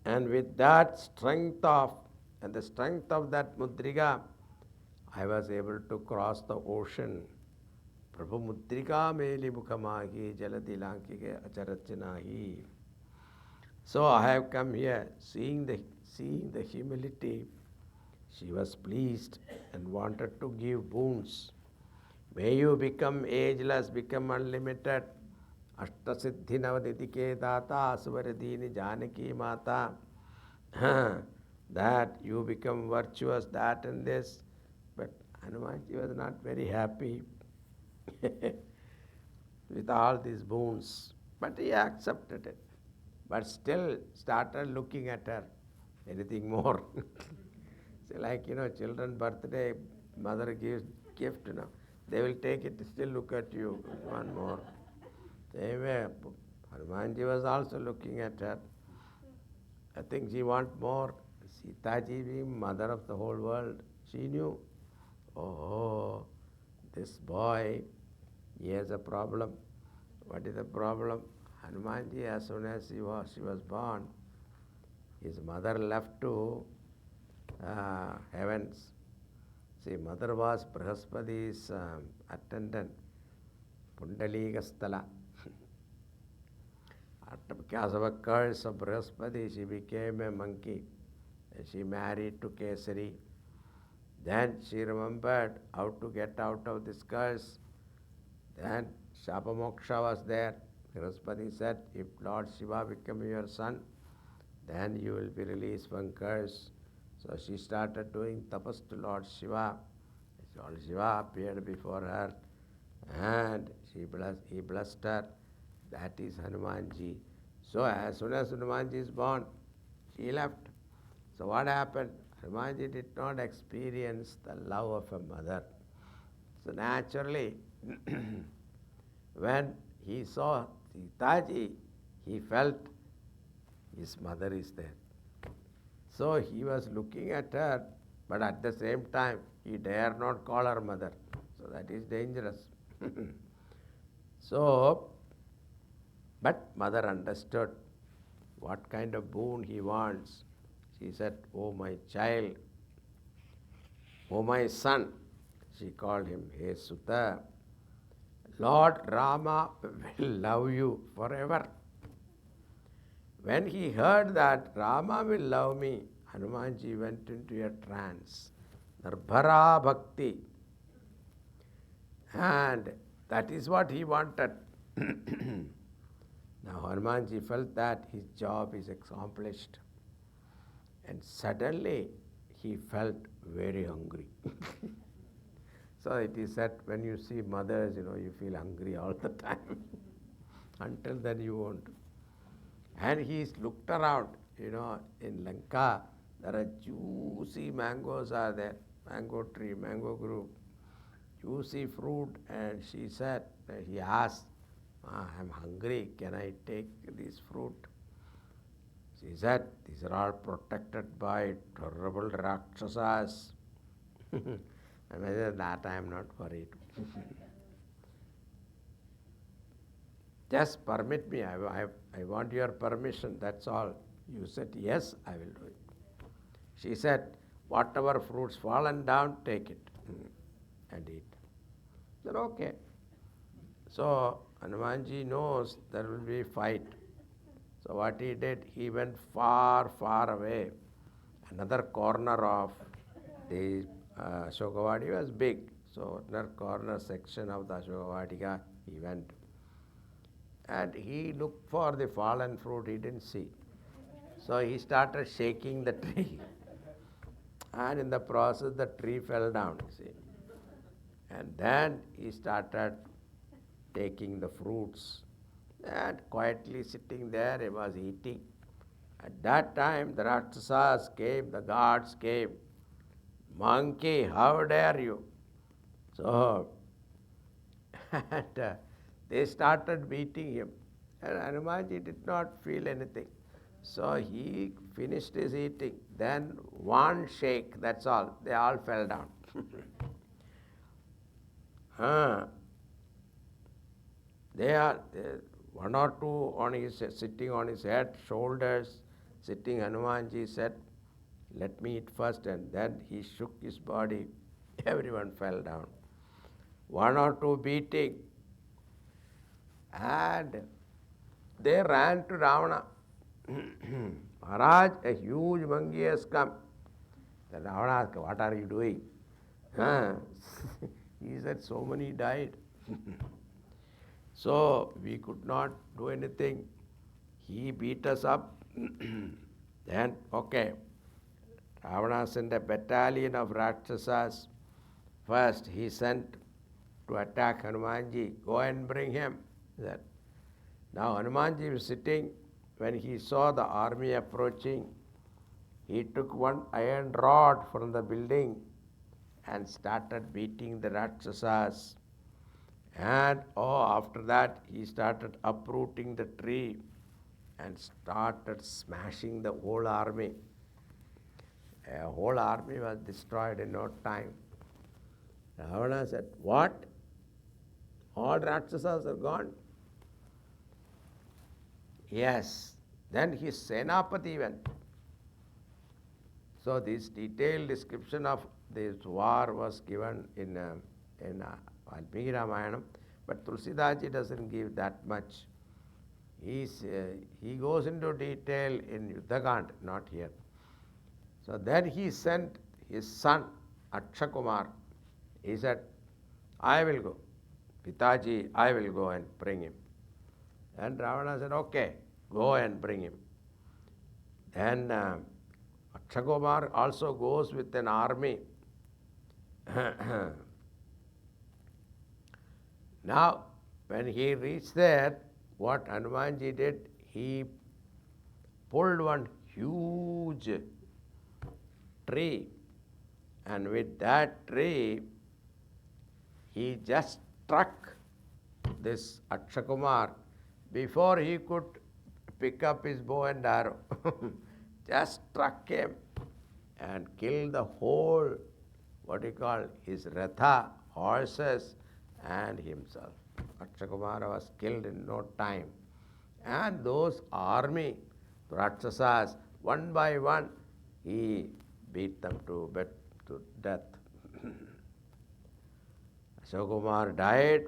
and with that strength of that mudrika, I was able to cross the ocean. Prabhu mudrika meli mukhamagi jaladilankige acharachanahi. So I have come here, seeing the humility. She was pleased and wanted to give boons. May you become ageless, become unlimited. Ashtasiddhi navaditike data asvaradini janaki mata. That you become virtuous, that and this. But Hanumanji was not very happy with all these boons. But he accepted it. But still started looking at her. Anything more? So like, children birthday, mother gives gift, they will take it, still look at you, one more. Same way, Hanumanji was also looking at her. I think she wants more. Sitaji being mother of the whole world, she knew, oh, this boy, he has a problem. What is the problem? Hanumanji, as soon as she was born, his mother left to heavens. See, mother was Brihaspati's attendant, Pundalika Because of a curse of Brihaspati, she became a monkey. And she married to Kesari. Then she remembered how to get out of this curse. Then Shapamoksha was there. Brihaspati said, if Lord Shiva become your son, then you will be released from curse. So she started doing tapas to Lord Shiva. Lord Shiva appeared before her and he blessed her. That is Hanumanji. So as soon as Hanumanji is born, she left. So what happened? Hanumanji did not experience the love of a mother. So naturally, when he saw Sitaji, he felt his mother is there. So he was looking at her, but at the same time, he dare not call her mother. So that is dangerous. So, but mother understood what kind of boon he wants. She said, oh my child, oh my son. She called him, Hey Sutta, Lord Rama will love you forever. When he heard that Rama will love me, Hanumanji went into a trance. Nirbhara Bhakti. And that is what he wanted. Now Hanumanji felt that his job is accomplished. And suddenly he felt very hungry. So it is said when you see mothers, you feel hungry all the time. Until then you won't. And he looked around, in Lanka, there are juicy mangoes are there, mango tree, mango group, juicy fruit. And he asked, I'm hungry, can I take this fruit? She said, these are all protected by terrible Rakshasas. And I said, that I am not worried. Just permit me, I want your permission, that's all. You said, yes, I will do it. She said, whatever fruits fallen down, take it and eat. I said, okay. So Hanumanji knows there will be fight. So what he did, he went far, far away. Another corner of the Ashokavadi was big. So another corner section of the Ashokavadika, he went. And he looked for the fallen fruit, he didn't see. So he started shaking the tree. And in the process, the tree fell down, you see. And then he started taking the fruits. And quietly sitting there, he was eating. At that time, the Rakshasas came, the gods came. Monkey, how dare you? So, and they started beating him. And Hanumanji did not feel anything. So he finished his eating. Then one shake, that's all. They all fell down. They are one or two sitting on his head, shoulders, sitting. Hanumanji said, let me eat first, and then he shook his body. Everyone fell down. One or two beating. And they ran to Ravana. Maharaj, a huge monkey has come. Then Ravana asked, what are you doing? He said, so many died. So we could not do anything. He beat us up. Then, okay, Ravana sent a battalion of Rakshasas. First, he sent to attack Hanumanji. Go and bring him. That. Now Hanumanji was sitting. When he saw the army approaching, he took one iron rod from the building and started beating the Rakshasas. And after that, he started uprooting the tree and started smashing the whole army. A whole army was destroyed in no time. Ravana said, what? All Rakshasas are gone? Yes. Then his Senapati went. So this detailed description of this war was given in Valmiki Ramayana, but Tulsidaji doesn't give that much. He goes into detail in Yuddhakand, not here. So then he sent his son, Akshakumar. He said, I will go. Pitaji, I will go and bring him. And Ravana said, okay, go and bring him. Then Akshakumar also goes with an army. Now, when he reached there, what Hanumanji did, he pulled one huge tree, and with that tree, he just struck this Akshakumar before he could pick up his bow and arrow. Just struck him and killed the whole, his ratha, horses, and himself. Akshakumara was killed in no time. And those army, Rakshasas, one by one, he beat them to death. Ashokumar died.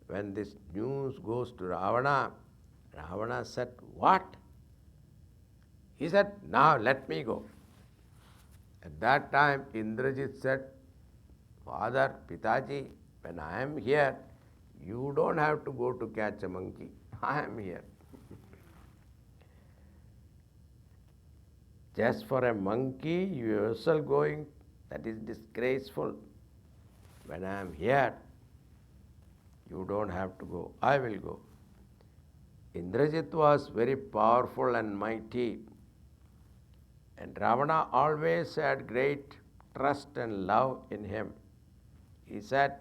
When this news goes to Ravana, Ravana said, what? He said, now let me go. At that time, Indrajit said, Father, Pitaji, when I am here, you don't have to go to catch a monkey. I am here. Just for a monkey, you yourself going, that is disgraceful. When I am here, you don't have to go. I will go. Indrajit was very powerful and mighty. And Ravana always had great trust and love in him. He said,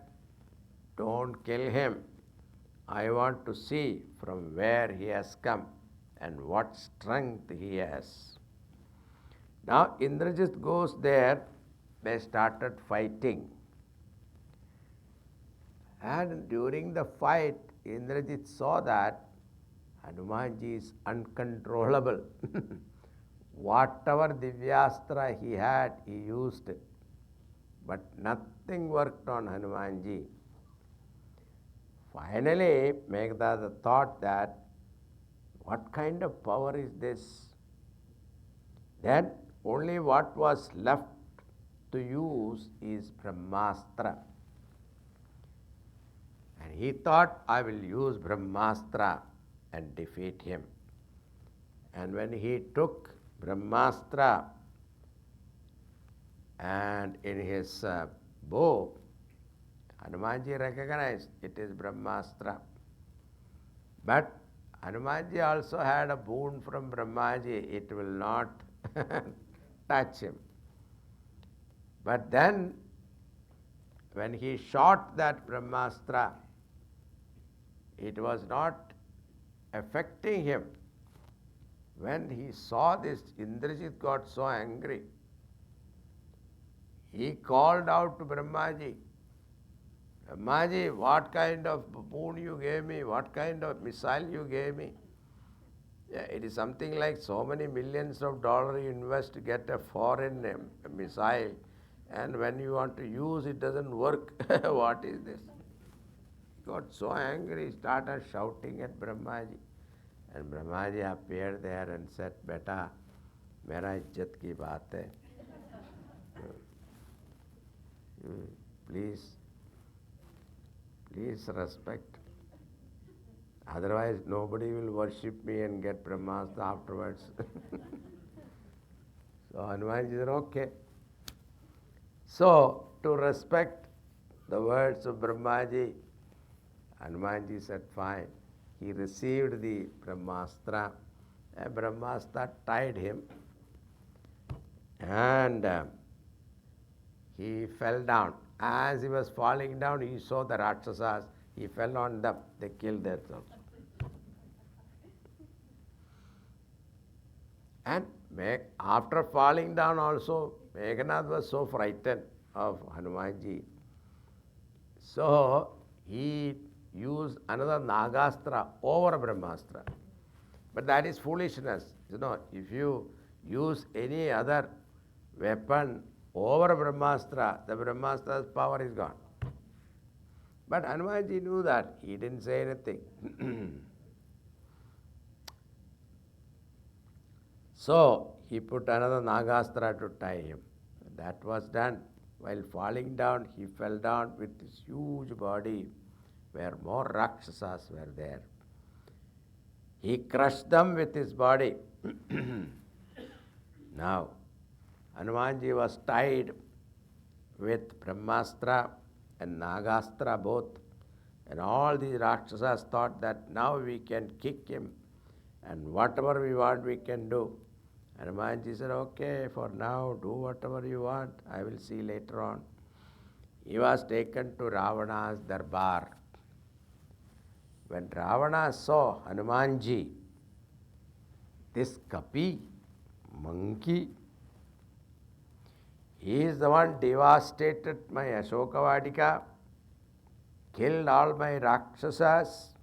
don't kill him. I want to see from where he has come and what strength he has. Now Indrajit goes there, they started fighting. And during the fight, Indrajit saw that Hanumanji is uncontrollable. Whatever Divyastra he had, he used it. But nothing worked on Hanumanji. Finally, Meghdada thought that, what kind of power is this? Then only what was left to use is Brahmastra. And he thought, I will use Brahmastra and defeat him. And when he took Brahmastra and in his bow, Hanumanji recognized it is Brahmastra. But Hanumanji also had a boon from Brahmaji, it will not touch him. But then, when he shot that Brahmastra, it was not affecting him. When he saw this, Indrajit got so angry. He called out to Brahmaji, Brahmaji, what kind of boon you gave me? What kind of missile you gave me? Yeah, it is something like so many millions of dollars you invest to get a foreign missile, and when you want to use it doesn't work. What is this? He got so angry, he started shouting at Brahmaji. And Brahmaji appeared there and said, Beta, mera izzat ki baat hai. Please respect. Otherwise, nobody will worship me and get Brahmastra afterwards. So Hanumanji said, okay. So, to respect the words of Brahmaji, Hanumanji said, fine. He received the Brahmastra, and Brahmastra tied him, and he fell down. As he was falling down, he saw the Rakshasas. He fell on them. They killed themselves. And after falling down also, Meghnad was so frightened of Hanumanji. So he used another Nagastra over Brahmastra. But that is foolishness. If you use any other weapon over Brahmastra, the Brahmastra's power is gone. But Hanumanji knew that. He didn't say anything. So he put another Nagastra to tie him. That was done. While falling down, he fell down with his huge body where more Rakshasas were there. He crushed them with his body. Now, Hanumanji was tied with Brahmastra and Nagastra both. And all these Rakshasas thought that now we can kick him and whatever we want we can do. Hanumanji said, okay, for now do whatever you want. I will see later on. He was taken to Ravana's darbar. When Ravana saw Hanumanji, this Kapi, monkey, he is the one devastated my Ashokavadika, killed all my Rakshasas,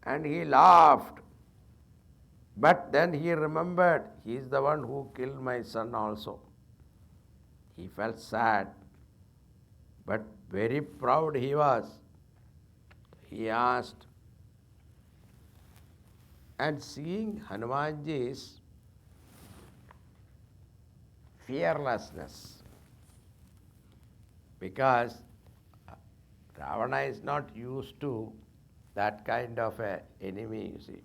and he laughed. But then he remembered, he is the one who killed my son also. He felt sad, but very proud he was. He asked, and seeing Hanumanji's fearlessness, because Ravana is not used to that kind of an enemy, you see.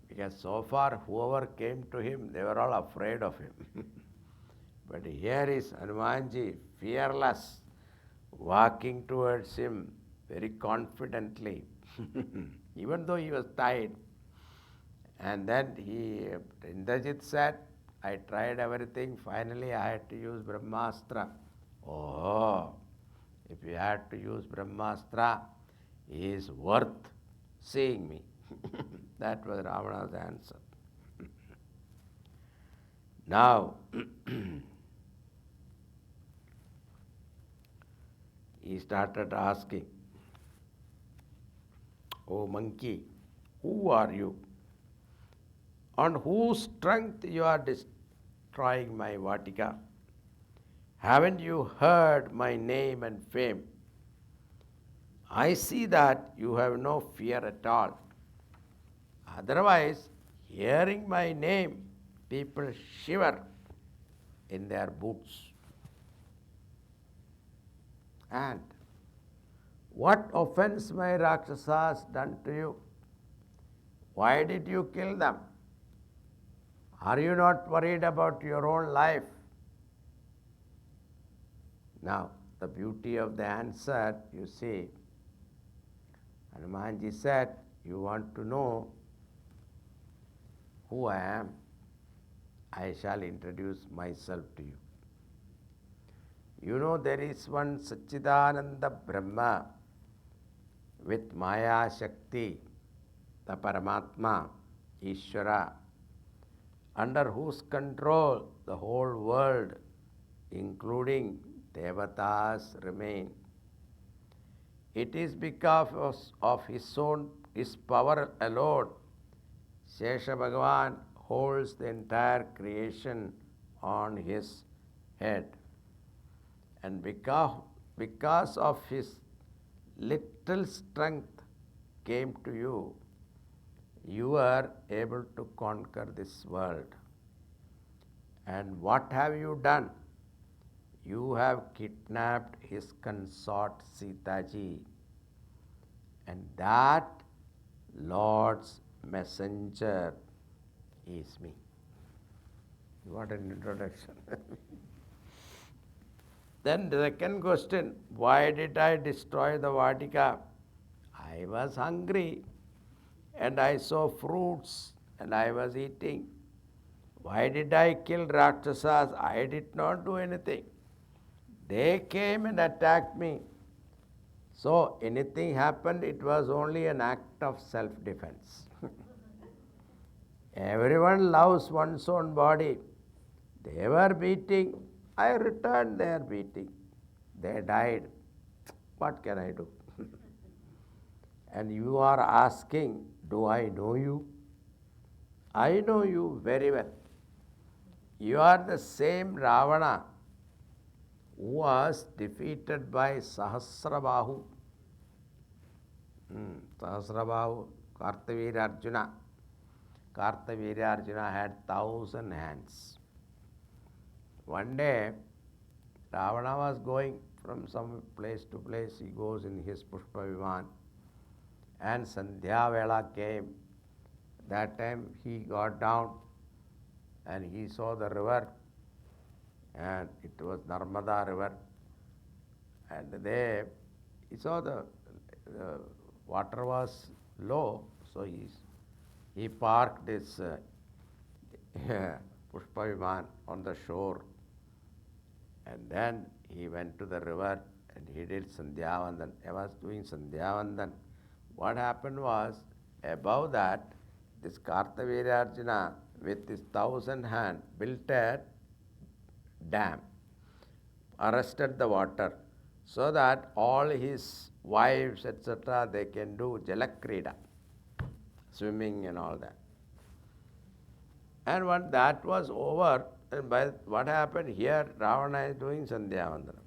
Because so far, whoever came to him, they were all afraid of him. But here is Hanumanji, fearless, walking towards him very confidently, even though he was tied. And then Indrajit said, I tried everything, finally I had to use Brahmastra. Oh, if you had to use Brahmastra, he is worth seeing me. That was Ravana's answer. Now, he started asking, oh monkey, who are you? On whose strength you are destroying my Vatika? Haven't you heard my name and fame? I see that you have no fear at all. Otherwise, hearing my name, people shiver in their boots. And what offense my Rakshasas done to you? Why did you kill them? Are you not worried about your own life? Now, the beauty of the answer, you see, Hanumanji said, you want to know who I am? I shall introduce myself to you. You know there is one Satchidananda Brahma with Maya Shakti, the Paramatma, Ishvara, under whose control the whole world, including Devatas, remain. It is because of his power alone, Shesha Bhagavan holds the entire creation on his head. And because of his little strength came to you, you are able to conquer this world. And what have you done? You have kidnapped his consort Sita Ji, and that Lord's messenger is me. What an introduction. Then the second question, why did I destroy the Vatika? I was hungry and I saw fruits and I was eating. Why did I kill Rakshasas? I did not do anything. They came and attacked me. So anything happened, it was only an act of self-defense. Everyone loves one's own body. They were beating, I returned their beating. They died. What can I do? And you are asking, do I know you? I know you very well. You are the same Ravana who was defeated by Sahasrabahu. Sahasrabahu, Kartavirya Arjuna. Kartavirya Arjuna had 1,000 hands. One day, Ravana was going from some place to place. He goes in his Pushpa Viman. And Sandhya Vela came. That time he got down and he saw the river, and it was Narmada river. And there he saw the water was low, so he parked his Pushpa Viman on the shore. And then he went to the river and he did Sandhyavandan. He was doing Sandhyavandan. What happened was, above that, this Kartavirya Arjuna with his 1,000 hand built a dam, arrested the water, so that all his wives, etc., they can do Jalakrida, swimming and all that. And when that was over, and by what happened here, Ravana is doing Sandhyavandanam.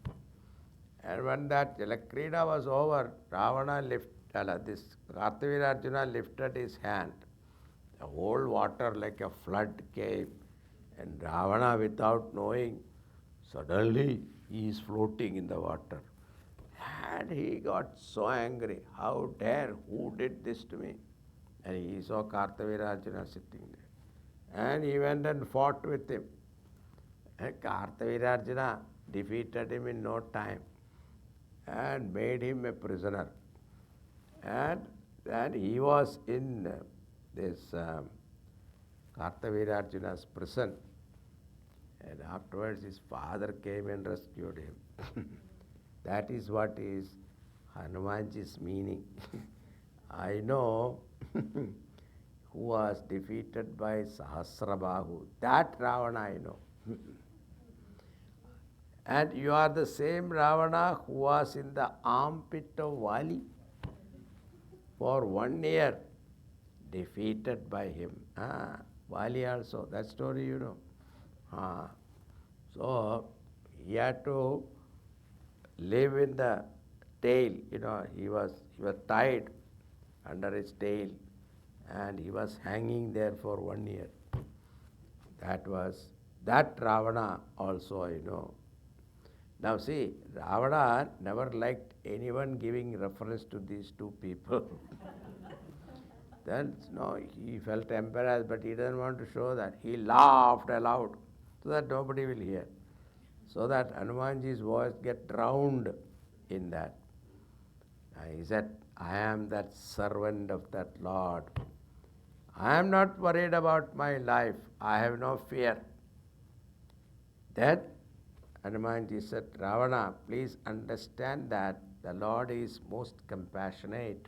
And when that Jalakrida was over, this Kartavirya Arjuna lifted his hand. The whole water like a flood came, and Ravana, without knowing, suddenly he is floating in the water. And he got so angry. How dare, who did this to me? And he saw Kartavirya Arjuna sitting there. And he went and fought with him. And Kartavirya Arjuna defeated him in no time and made him a prisoner. And then he was in this Kartavirya Arjuna's prison. And afterwards his father came and rescued him. That is what is Hanumanji's meaning. I know who was defeated by Sahasrabahu. That Ravana I know. And you are the same Ravana who was in the armpit of Vali for 1 year, defeated by him. Vali also, that story you know. So he had to live in the tail, he was tied under his tail, and he was hanging there for 1 year. That Ravana also I know. Now see, Ravana never liked anyone giving reference to these two people. Then he felt embarrassed, but he doesn't want to show that. He laughed aloud so that nobody will hear, so that Hanumanji's voice get drowned in that. He said, I am that servant of that Lord. I am not worried about my life. I have no fear. Then Hanumanji said, Ravana, please understand that the Lord is most compassionate,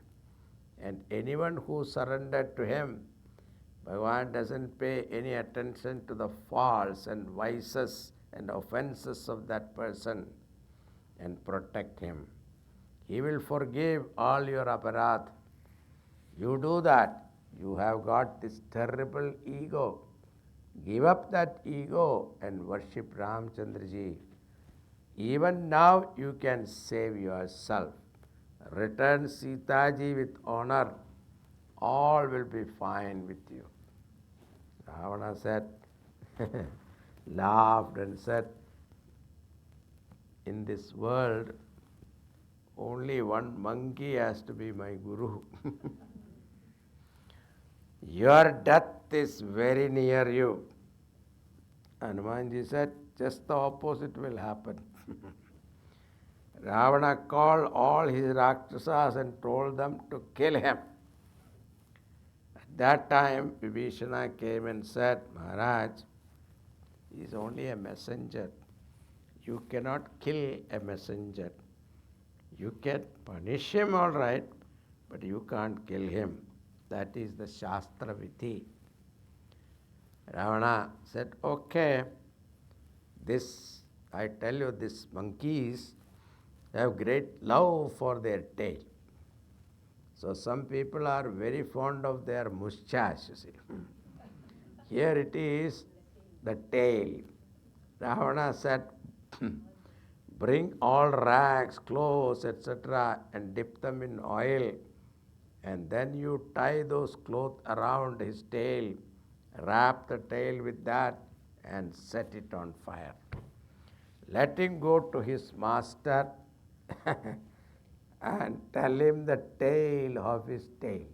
and anyone who surrendered to him, Bhagavan doesn't pay any attention to the faults and vices and offenses of that person and protect him. He will forgive all your aparadh. You do that, you have got this terrible ego. Give up that ego and worship Ramchandraji. Even now you can save yourself. Return Sitaji with honor. All will be fine with you. Ravana said, laughed and said, in this world, only one monkey has to be my guru. Your death is very near you. Hanumanji said, just the opposite will happen. Ravana called all his Rakshasas and told them to kill him. At that time, Vibhishana came and said, Maharaj, he is only a messenger. You cannot kill a messenger. You can punish him, all right, but you can't kill him. That is the Shastra Vidhi. Ravana said, okay, I tell you, these monkeys have great love for their tail. So some people are very fond of their mustache, you see. Here it is the tail. Ravana said, bring all rags, clothes, etc., and dip them in oil, and then you tie those clothes around his tail, wrap the tail with that, and set it on fire. Let him go to his master and tell him the tale of his tail.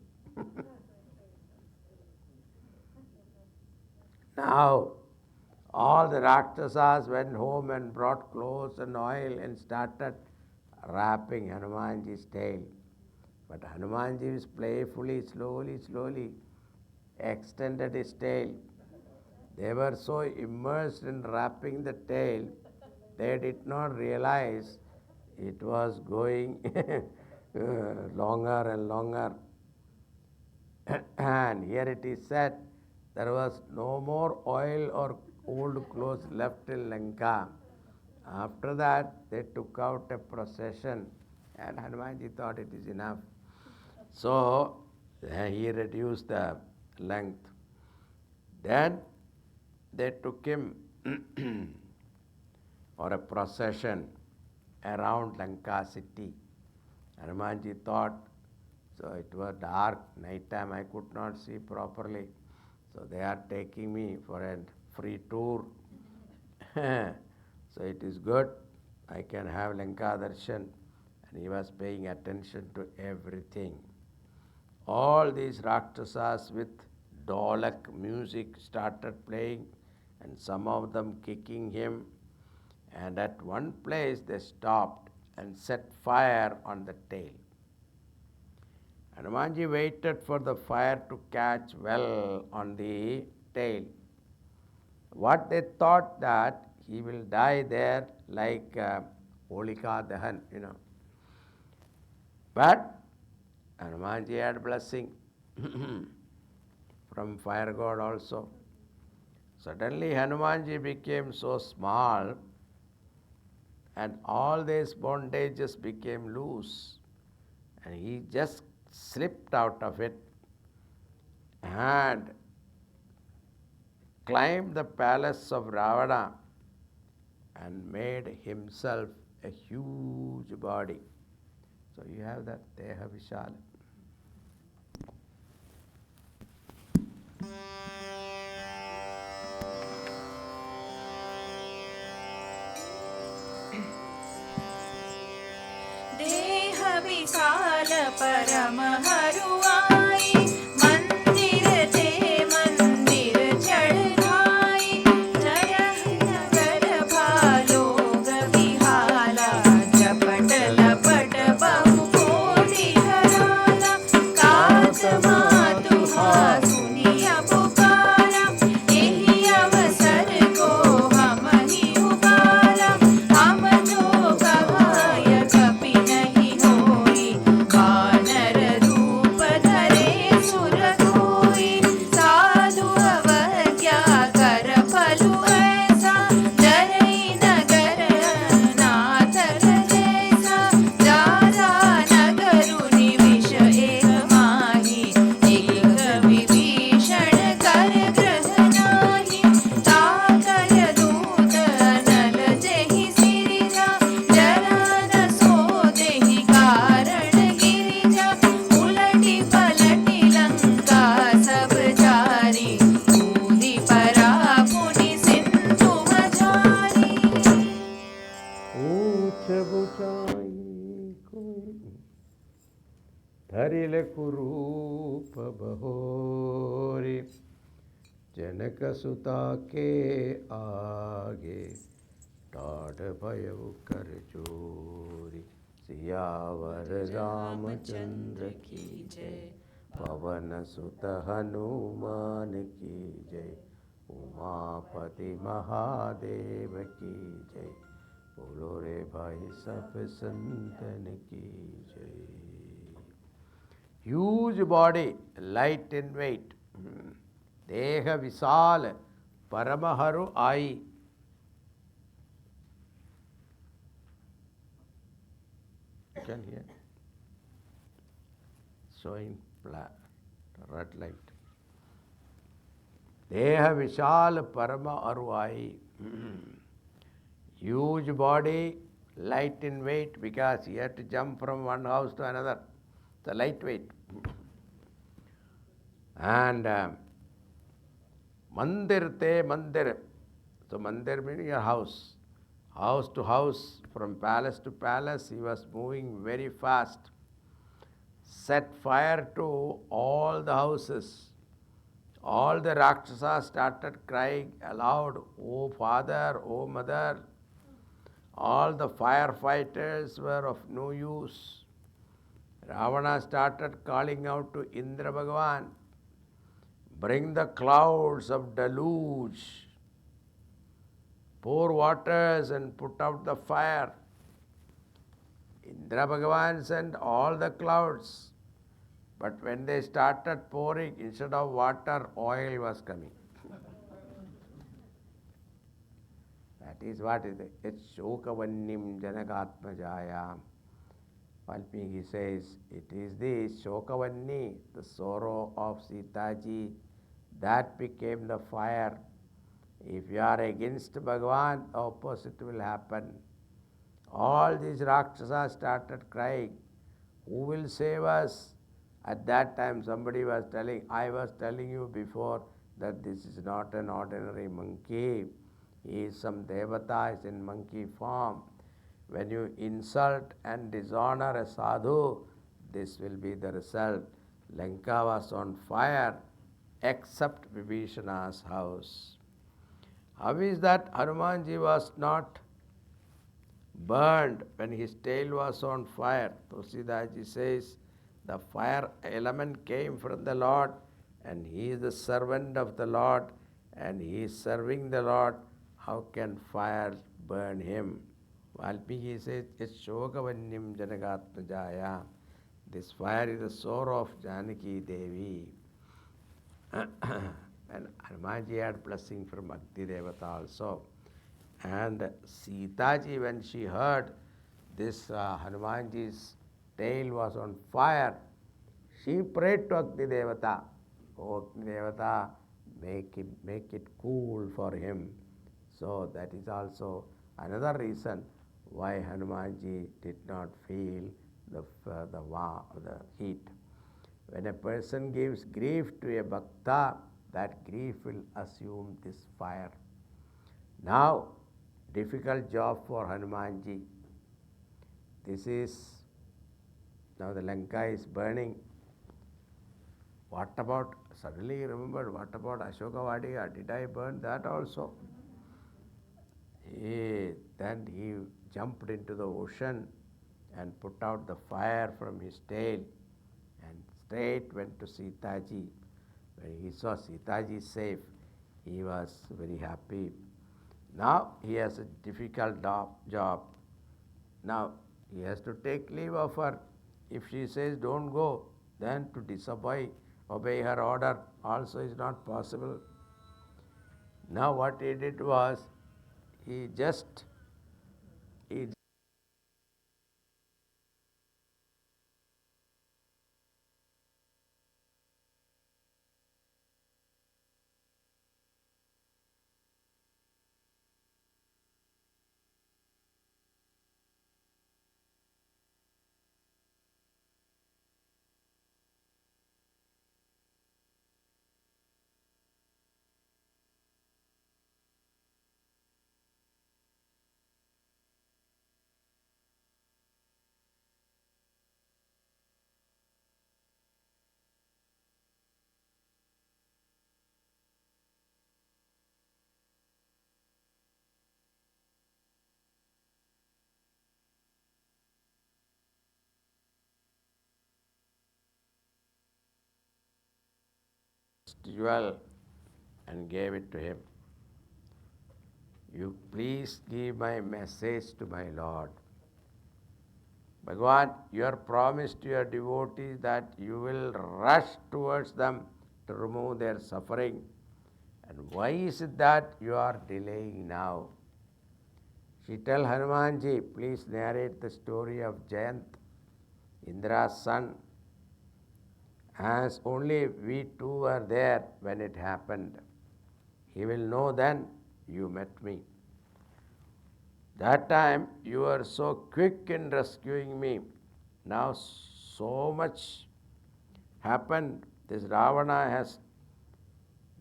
Now, all the Rakshasas went home and brought clothes and oil and started wrapping Hanumanji's tail. But Hanumanji was playfully, slowly extended his tail. They were so immersed in wrapping the tail, they did not realize it was going longer and longer. And here it is said, there was no more oil or old clothes left in Lanka. After that, they took out a procession, and Hanumanji thought it is enough. So he reduced the length. Then they took him for a procession around Lanka city. Hanumanji thought, so it was dark, night time, I could not see properly. So they are taking me for a free tour. So it is good, I can have Lanka darshan. And he was paying attention to everything. All these Rakshasas with dholak music started playing, and some of them kicking him. And at one place they stopped and set fire on the tail. Hanumanji waited for the fire to catch well on the tail. What they thought that he will die there like Holika Dahan, But Hanumanji had blessing from fire god also. Suddenly Hanumanji became so small and all these bondages became loose. And he just slipped out of it and climbed the palace of Ravana and made himself a huge body. So you have that Deha Vishal. देह विशाल परम हरुआई मंदिर ते मंदिर चढ़ाई जरहि नगर भालोग विहाला झपट लपट बहु कोटि घराला काक मातुहा सुनिया पुकारा एहि अवसर को हमहि उबारा हम जो कहाय कपि नहीं होई वानर रूप धरे सुर कोई साधु अवज्ञा कर फलु ऐसा जरई नगर नाथ जैसा जारा नगरुनि विष एक माही एक विभीषण कर ग्रह नाही ताकय दूत अनल जेहि सिरिजा जरा न सो देहि कारण गिरिजा उलटी पलटी लंका सब जारी कूदी परा पुनि सिंधु मझारी ऊँच बुझाई कोई धरिल कुरूप बहोरी जनक सुता के आगे टाढ़ भयउ कर जोरी सियावर रामचंद्र की जय पवन सुत हनुमान की जय उमापति महादेव की जय बोलो रे भाई सब संतन की जय. Huge body, light in weight. Deha Visal, Paramaharu Ai. You can hear. Showing red light. Deha Vishal Parama Arvai. Huge body, light in weight because he had to jump from one house to another. It's a lightweight. And Mandir te mandir. So mandir meaning a house. House to house, from palace to palace, he was moving very fast. Set fire to all the houses. All the Rakshasas started crying aloud, "Oh father, oh mother." All the firefighters were of no use. Ravana started calling out to Indra Bhagavan, "Bring the clouds of deluge, pour waters and put out the fire." Indra Bhagavan sent all the clouds, but when they started pouring, instead of water, oil was coming. That is what is it. It's Shokavannim Janagatmajayam. Valmiki says, it is the Shokavanni, the sorrow of Sitaji, that became the fire. If you are against Bhagavan, the opposite will happen. All these Rakshasas started crying, "Who will save us?" At that time somebody was telling, "I was telling you before that this is not an ordinary monkey. He is some devata, is in monkey form. When you insult and dishonor a sadhu, this will be the result." Lanka was on fire except Vibhishana's house. How is that Hanumanji was not burned when his tail was on fire? Tulsidaji says, the fire element came from the Lord, and he is the servant of the Lord, and he is serving the Lord. How can fire burn him? Valmiki says, it's Shokavanyam Janagatmajaya. This fire is the sorrow of Janaki Devi. And Hanumanji had blessing from Bhakti Devata also. And Sitaji, when she heard this Hanumanji's tail was on fire, she prayed to Agni Devata, "Oh Agni Devata, make it cool for him." So that is also another reason why Hanumanji did not feel the heat. When a person gives grief to a bhakta, that grief will assume this fire. Now, difficult job for Hanumanji. Now the Lanka is burning. What about, suddenly he remembered, what about Ashokavadiya? Did I burn that also? Then he jumped into the ocean and put out the fire from his tail and straight went to Sitaji. When he saw Sitaji safe, he was very happy. Now he has a difficult job. Now he has to take leave of her. If she says don't go, then to obey her order also is not possible. Now what he did was, he jewel and gave it to him. "You please give my message to my Lord. Bhagavan, you are promised to your devotees that you will rush towards them to remove their suffering. And why is it that you are delaying now?" She tell Hanumanji, please narrate the story of Jayant, Indra's son, as only we two were there when it happened. He will know then you met me. That time you were so quick in rescuing me. Now so much happened. This Ravana has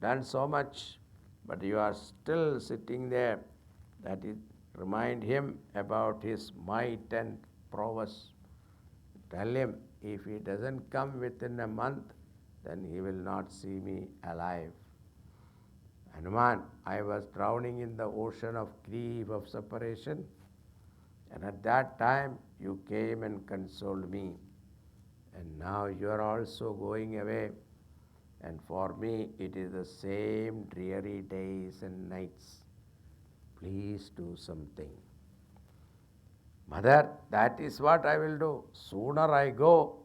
done so much, but you are still sitting there. That is, remind him about his might and prowess. Tell him if he doesn't come within a month, then he will not see me alive. Hanuman, I was drowning in the ocean of grief of separation, and at that time you came and consoled me. And now you are also going away, and for me it is the same dreary days and nights. Please do something. Mother, that is what I will do. Sooner I go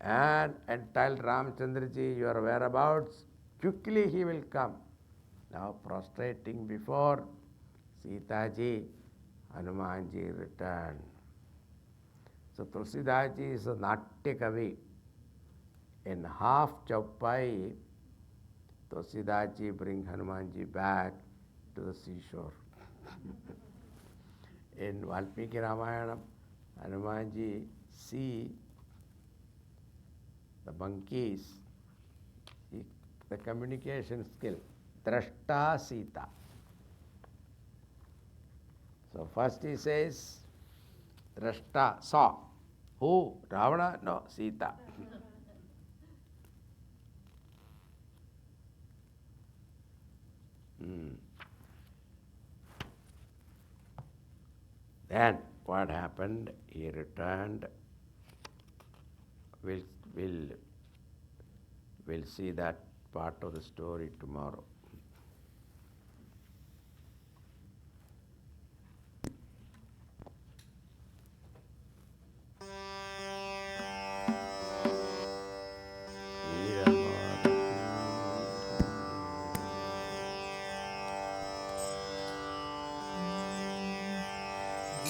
and tell Ramchandraji your whereabouts, quickly he will come. Now prostrating before Sita ji, Hanumanji returned. So Tulsidas ji is a Natya Kavi. In half Chaupai, Tulsidas ji bring Hanumanji back to the seashore. In Valmiki Ramayana, Hanumanji see the monkeys, the communication skill, Drashta Sita. So first he says, Drashta, saw. Who? Ravana? No, Sita. Then what happened? He returned. We'll see that part of the story tomorrow.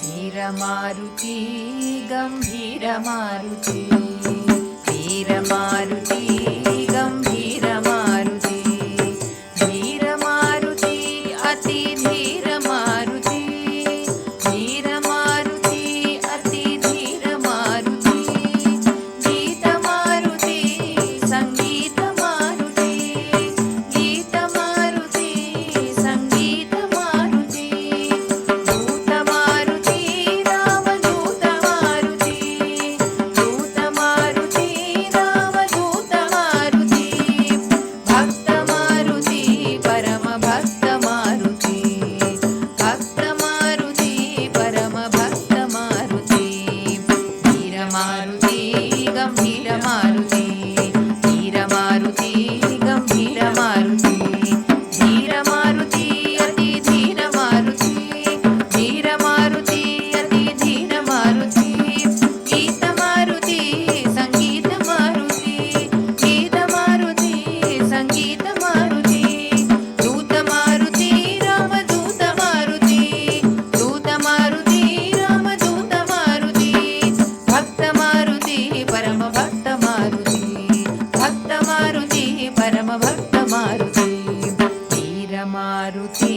वीरमारुति गम्भीरमारुति वीरमारुति गम्भीरमारुति वीरमारुति अति धीरमारुति वीरमारुति अति धीरमारुति गीतमारुति संगीतमारुति गीतमारुति संगीतमारुति दूतमारुति रामदूतमारुति दूतमारुति रामदूतमारुति भक्तमारुति परमभक्तमारुति भक्तमारुति परमभक्तमारुति वीरमारुति गम्भीरमारुति वीरमारुति गम्भीरमारुति वीरमारुति अति धीरमारुति वीरमारुति अति धीरमारुति गीतमारुति संगीतमारुति गीतमारुति संगीतमारुति दूतमारुति रामदूतमारुति दूतमारुति रामदूतमारुति भक्तमारुति परमभक्तमारुति भक्तमारुति परमभक्तमारुति वीरमारुति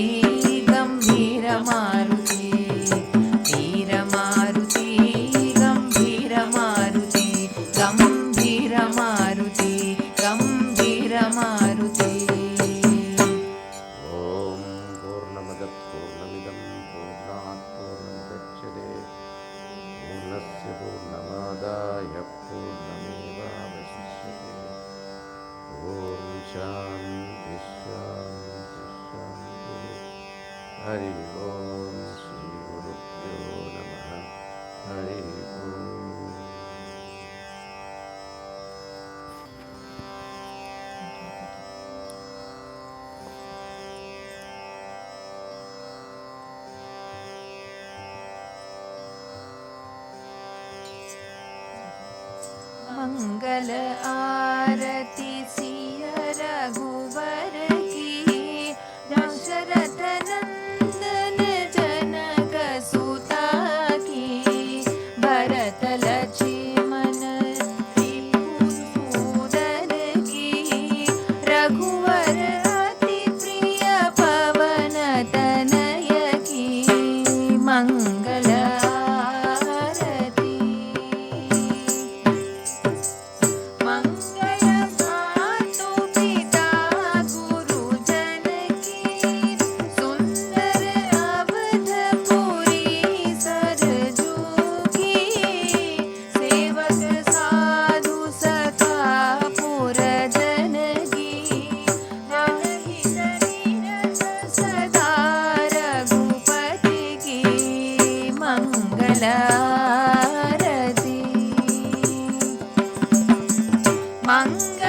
गम्भीरमारुति वीरमारुति गम्भीरमारुति गम्भीरमारुति गम्भीरमारुति Om Purnamada Purnamidam Purnat Purnamudachyate Purnasya Purnamadaya Purnameva Vasishyate Om Shanti Shanti Shanti Hari Om Shri Gurubhyo Namaha Hari Om. मंगल आरती सिया रघुवर की दशरथ नंदन जनक सुता की भरत लक्ष्मण रिपुसूदन की रघुवर अति प्रिय मंगल